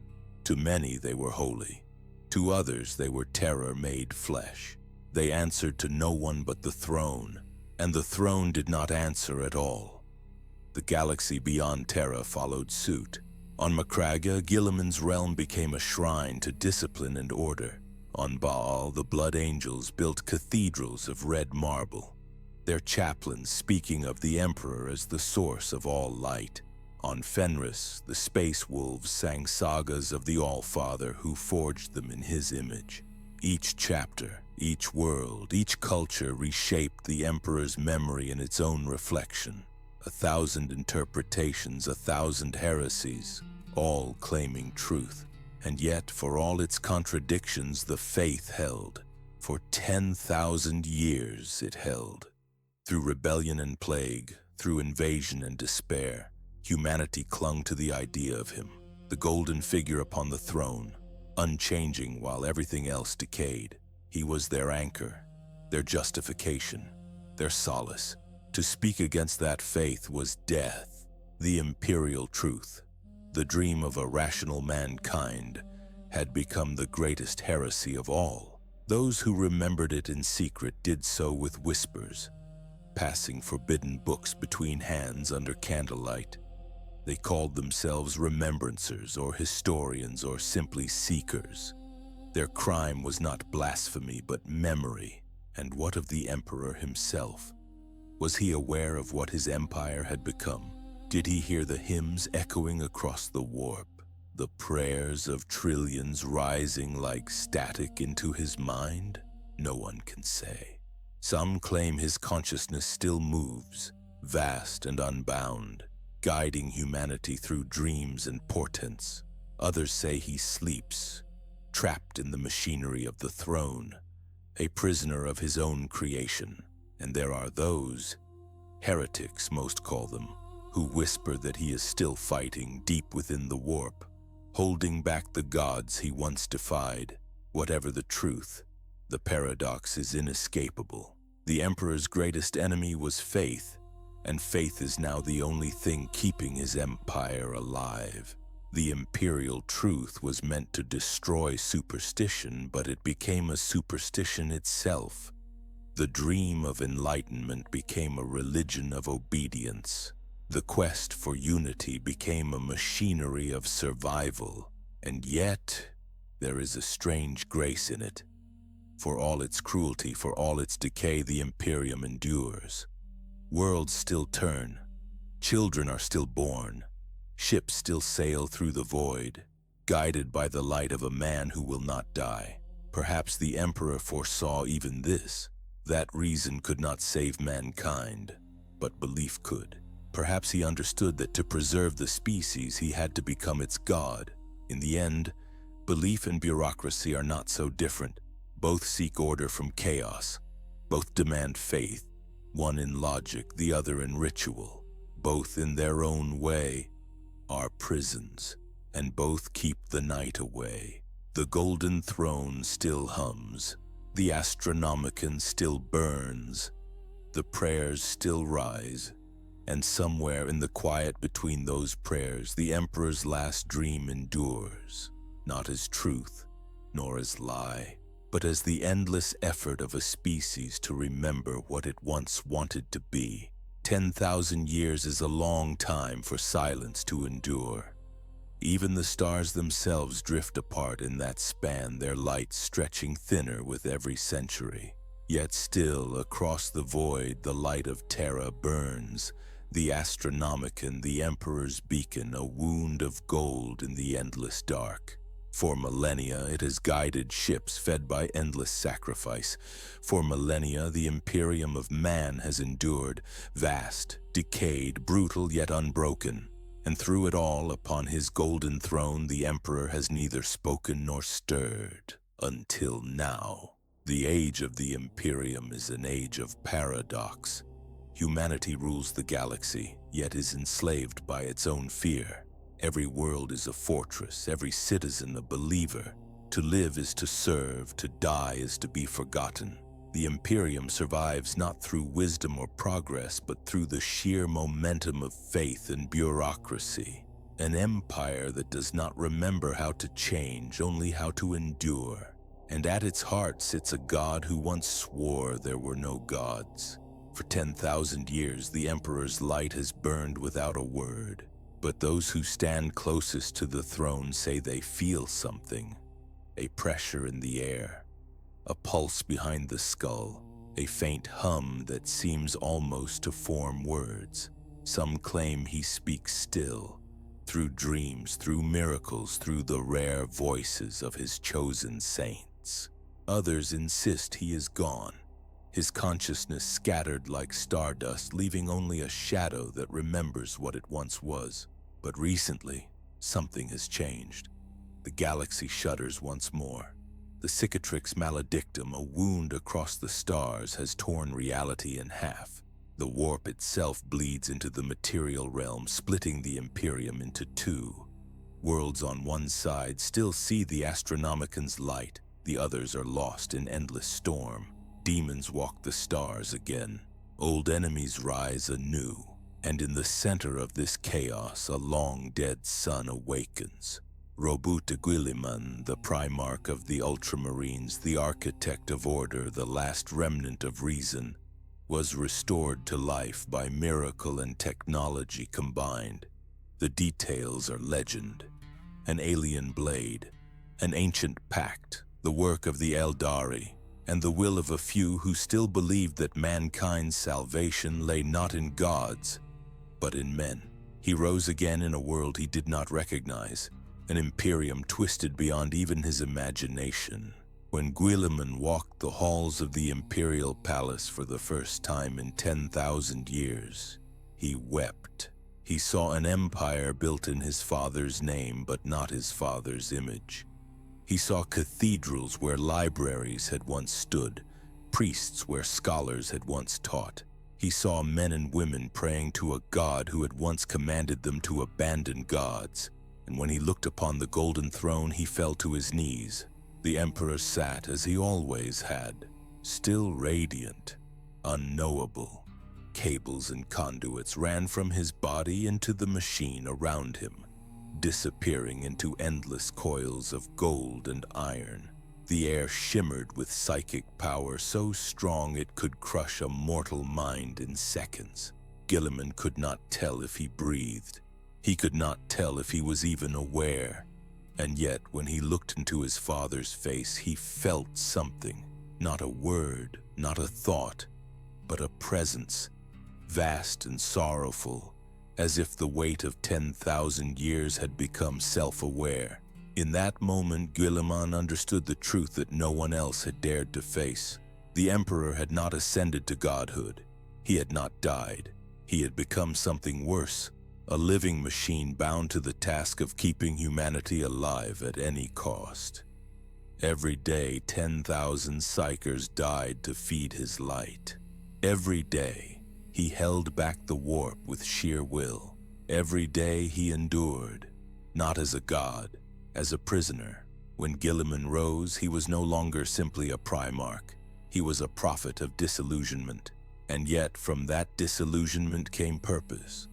To many they were holy. To others they were terror made flesh. They answered to no one but the throne, and the throne did not answer at all. The galaxy beyond Terra followed suit. On Macraga, Guilliman's realm became a shrine to discipline and order. On Baal, the blood angels built cathedrals of red marble, their chaplains speaking of the Emperor as the source of all light. On Fenris, the space wolves sang sagas of the All-Father who forged them in his image. Each chapter, each world, each culture reshaped the Emperor's memory in its own reflection. 1,000 interpretations, 1,000 heresies, all claiming truth. And yet, for all its contradictions, the faith held. For 10,000 years it held. Through rebellion and plague, through invasion and despair, humanity clung to the idea of him, the golden figure upon the throne, unchanging while everything else decayed. He was their anchor, their justification, their solace. To speak against that faith was death, the imperial truth. The dream of a rational mankind had become the greatest heresy of all. Those who remembered it in secret did so with whispers, passing forbidden books between hands under candlelight. They called themselves remembrancers or historians or simply seekers. Their crime was not blasphemy but memory. And what of the Emperor himself? Was he aware of what his empire had become? Did he hear the hymns echoing across the warp, the prayers of trillions rising like static into his mind? No one can say. Some claim his consciousness still moves, vast and unbound, guiding humanity through dreams and portents. Others say he sleeps, trapped in the machinery of the throne, a prisoner of his own creation. And there are those, heretics most call them, who whisper that he is still fighting deep within the warp, holding back the gods he once defied. Whatever the truth, the paradox is inescapable. The Emperor's greatest enemy was faith, and faith is now the only thing keeping his empire alive. The imperial truth was meant to destroy superstition, but it became a superstition itself. The dream of enlightenment became a religion of obedience. The quest for unity became a machinery of survival, and yet there is a strange grace in it. For all its cruelty, for all its decay, the Imperium endures. Worlds still turn, children are still born, ships still sail through the void, guided by the light of a man who will not die. Perhaps the Emperor foresaw even this, that reason could not save mankind, but belief could. Perhaps he understood that to preserve the species, he had to become its god. In the end, belief and bureaucracy are not so different. Both seek order from chaos. Both demand faith, one in logic, the other in ritual. Both, in their own way, are prisons, and both keep the night away. The golden throne still hums. The Astronomicon still burns. The prayers still rise. And somewhere in the quiet between those prayers, the Emperor's last dream endures, not as truth, nor as lie, but as the endless effort of a species to remember what it once wanted to be. 10,000 years is a long time for silence to endure. Even the stars themselves drift apart in that span, their light stretching thinner with every century. Yet still, across the void, the light of Terra burns, the Astronomicon, the Emperor's beacon, a wound of gold in the endless dark. For millennia, it has guided ships fed by endless sacrifice. For millennia, the Imperium of man has endured, vast, decayed, brutal yet unbroken. And through it all, upon his golden throne, the Emperor has neither spoken nor stirred. Until now. The age of the Imperium is an age of paradox. Humanity rules the galaxy, yet is enslaved by its own fear. Every world is a fortress, every citizen a believer. To live is to serve, to die is to be forgotten. The Imperium survives not through wisdom or progress, but through the sheer momentum of faith and bureaucracy. An empire that does not remember how to change, only how to endure. And at its heart sits a god who once swore there were no gods. For 10,000 years, the Emperor's light has burned without a word. But those who stand closest to the throne say they feel something. A pressure in the air. A pulse behind the skull. A faint hum that seems almost to form words. Some claim he speaks still. Through dreams, through miracles, through the rare voices of his chosen saints. Others insist he is gone. His consciousness scattered like stardust, leaving only a shadow that remembers what it once was. But recently, something has changed. The galaxy shudders once more. The cicatrix maledictum, a wound across the stars, has torn reality in half. The warp itself bleeds into the material realm, splitting the Imperium into two. Worlds on one side still see the Astronomicon's light. The others are lost in endless storm. Demons walk the stars again. Old enemies rise anew. And in the center of this chaos, a long-dead sun awakens. Robuta Guilliman, the Primarch of the Ultramarines, the architect of order, the last remnant of reason, was restored to life by miracle and technology combined. The details are legend. An alien blade, an ancient pact, the work of the Eldari, and the will of a few who still believed that mankind's salvation lay not in gods, but in men. He rose again in a world he did not recognize, an Imperium twisted beyond even his imagination. When Guilliman walked the halls of the Imperial Palace for the first time in 10,000 years, he wept. He saw an empire built in his father's name, but not his father's image. He saw cathedrals where libraries had once stood, priests where scholars had once taught. He saw men and women praying to a god who had once commanded them to abandon gods. And when he looked upon the golden throne, he fell to his knees. The Emperor sat as he always had, still radiant, unknowable. Cables and conduits ran from his body into the machine around him, disappearing into endless coils of gold and iron. The air shimmered with psychic power so strong it could crush a mortal mind in seconds. Guilliman could not tell if he breathed. He could not tell if he was even aware. And yet, when he looked into his father's face, he felt something. Not a word, not a thought, but a presence, vast and sorrowful, as if the weight of 10,000 years had become self-aware. In that moment, Guilliman understood the truth that no one else had dared to face. The Emperor had not ascended to godhood. He had not died. He had become something worse, a living machine bound to the task of keeping humanity alive at any cost. Every day, 10,000 psychers died to feed his light. Every day, he held back the warp with sheer will. Every day he endured, not as a god, as a prisoner. When Guilliman rose, he was no longer simply a Primarch. He was a prophet of disillusionment, and yet from that disillusionment came purpose.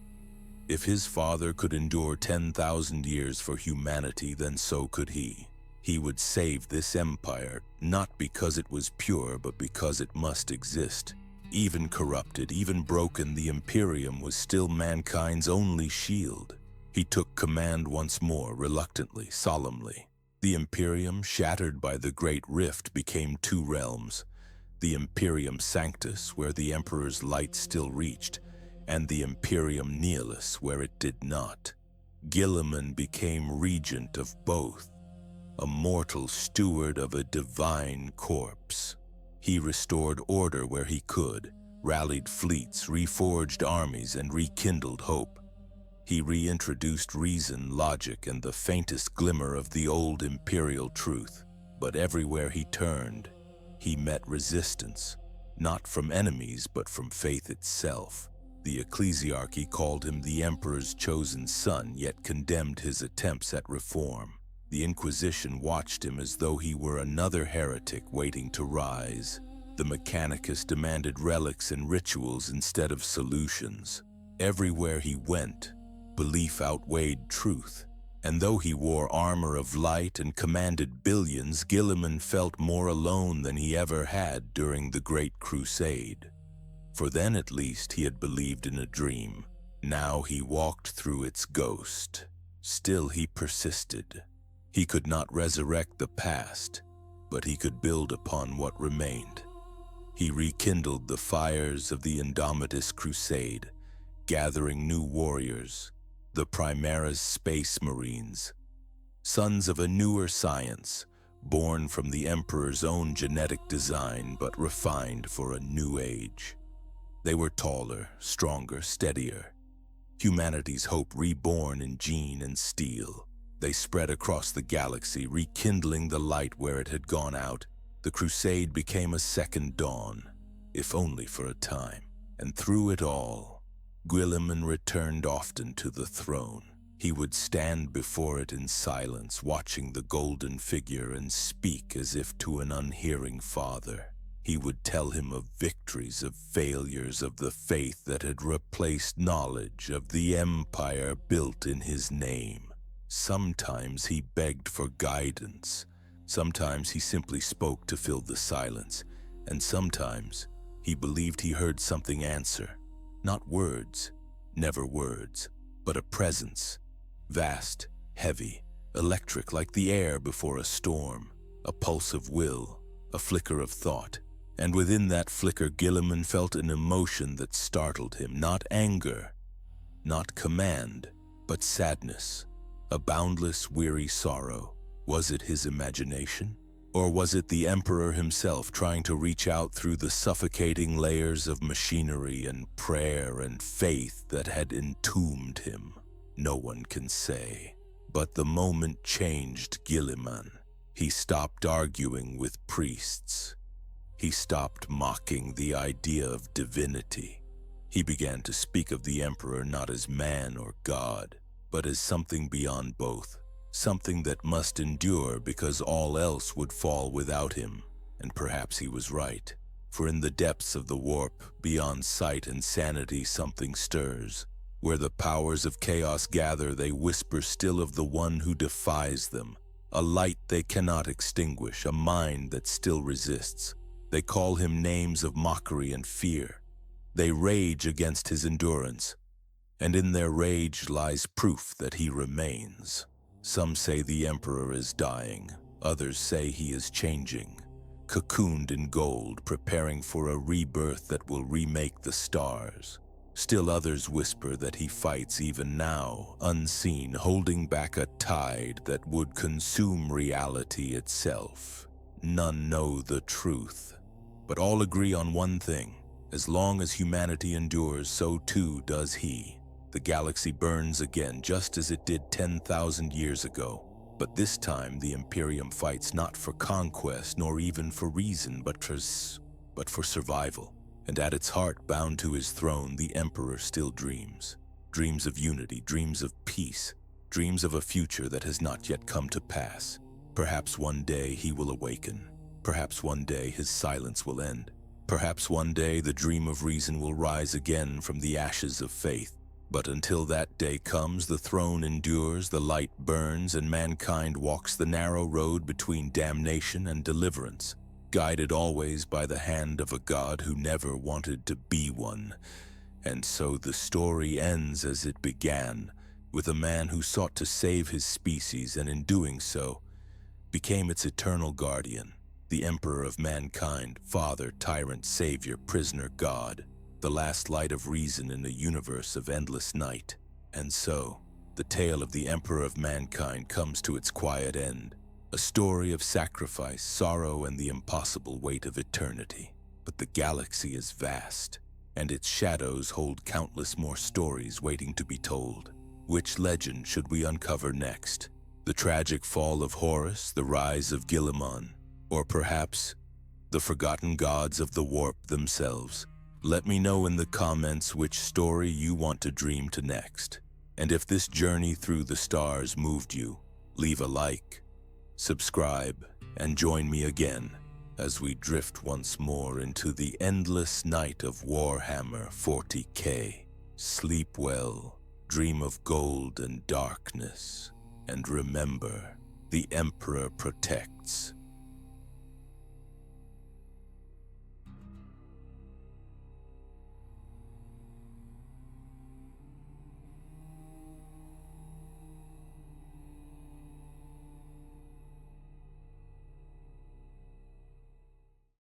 If his father could endure 10,000 years for humanity, then so could he. He would save this empire, not because it was pure, but because it must exist. Even corrupted, even broken, the Imperium was still mankind's only shield. He took command once more, reluctantly, solemnly. The Imperium, shattered by the Great Rift, became two realms. The Imperium Sanctus, where the Emperor's light still reached, and the Imperium Nihilus, where it did not. Guilliman became regent of both, a mortal steward of a divine corpse. He restored order where he could, rallied fleets, reforged armies, and rekindled hope. He reintroduced reason, logic, and the faintest glimmer of the old imperial truth. But everywhere he turned, he met resistance, not from enemies, but from faith itself. The ecclesiarchy called him the emperor's chosen son, yet condemned his attempts at reform. The Inquisition watched him as though he were another heretic waiting to rise. The Mechanicus demanded relics and rituals instead of solutions. Everywhere he went, belief outweighed truth. And though he wore armor of light and commanded billions, Guilliman felt more alone than he ever had during the Great Crusade. For then at least he had believed in a dream. Now he walked through its ghost. Still he persisted. He could not resurrect the past, but he could build upon what remained. He rekindled the fires of the Indomitus Crusade, gathering new warriors, the Primaris Space Marines, sons of a newer science, born from the Emperor's own genetic design but refined for a new age. They were taller, stronger, steadier. Humanity's hope reborn in gene and steel. They spread across the galaxy, rekindling the light where it had gone out. The crusade became a second dawn, if only for a time. And through it all, Guilliman returned often to the throne. He would stand before it in silence, watching the golden figure and speak as if to an unhearing father. He would tell him of victories, of failures, of the faith that had replaced knowledge, of the empire built in his name. Sometimes he begged for guidance. Sometimes he simply spoke to fill the silence. And sometimes he believed he heard something answer. Not words, never words, but a presence. Vast, heavy, electric like the air before a storm. A pulse of will, a flicker of thought. And within that flicker, Guilliman felt an emotion that startled him. Not anger, not command, but sadness. A boundless, weary sorrow. Was it his imagination? Or was it the Emperor himself trying to reach out through the suffocating layers of machinery and prayer and faith that had entombed him? No one can say. But the moment changed Guilliman. He stopped arguing with priests. He stopped mocking the idea of divinity. He began to speak of the Emperor not as man or God, but as something beyond both. Something that must endure because all else would fall without him. And perhaps he was right. For in the depths of the warp, beyond sight and sanity, something stirs. Where the powers of chaos gather, they whisper still of the one who defies them. A light they cannot extinguish, a mind that still resists. They call him names of mockery and fear. They rage against his endurance. And in their rage lies proof that he remains. Some say the Emperor is dying. Others say he is changing. Cocooned in gold, preparing for a rebirth that will remake the stars. Still others whisper that he fights even now, unseen, holding back a tide that would consume reality itself. None know the truth, but all agree on one thing. As long as humanity endures, so too does he. The galaxy burns again, just as it did 10,000 years ago. But this time, the Imperium fights not for conquest, nor even for reason, but for survival. And at its heart, bound to his throne, the Emperor still dreams. Dreams of unity, dreams of peace, dreams of a future that has not yet come to pass. Perhaps one day he will awaken. Perhaps one day his silence will end. Perhaps one day the dream of reason will rise again from the ashes of faith. But until that day comes, the throne endures, the light burns, and mankind walks the narrow road between damnation and deliverance, guided always by the hand of a God who never wanted to be one. And so the story ends as it began, with a man who sought to save his species and in doing so, became its eternal guardian, the Emperor of mankind, father, tyrant, savior, prisoner, God, the last light of reason in a universe of endless night. And so, the tale of the Emperor of mankind comes to its quiet end, a story of sacrifice, sorrow, and the impossible weight of eternity. But the galaxy is vast, and its shadows hold countless more stories waiting to be told. Which legend should we uncover next? The tragic fall of Horus, the rise of Guilliman, or perhaps the forgotten gods of the warp themselves? Let me know in the comments which story you want to dream to next. And if this journey through the stars moved you, leave a like, subscribe, and join me again as we drift once more into the endless night of Warhammer 40K. Sleep well, dream of gold and darkness, and remember, the Emperor protects.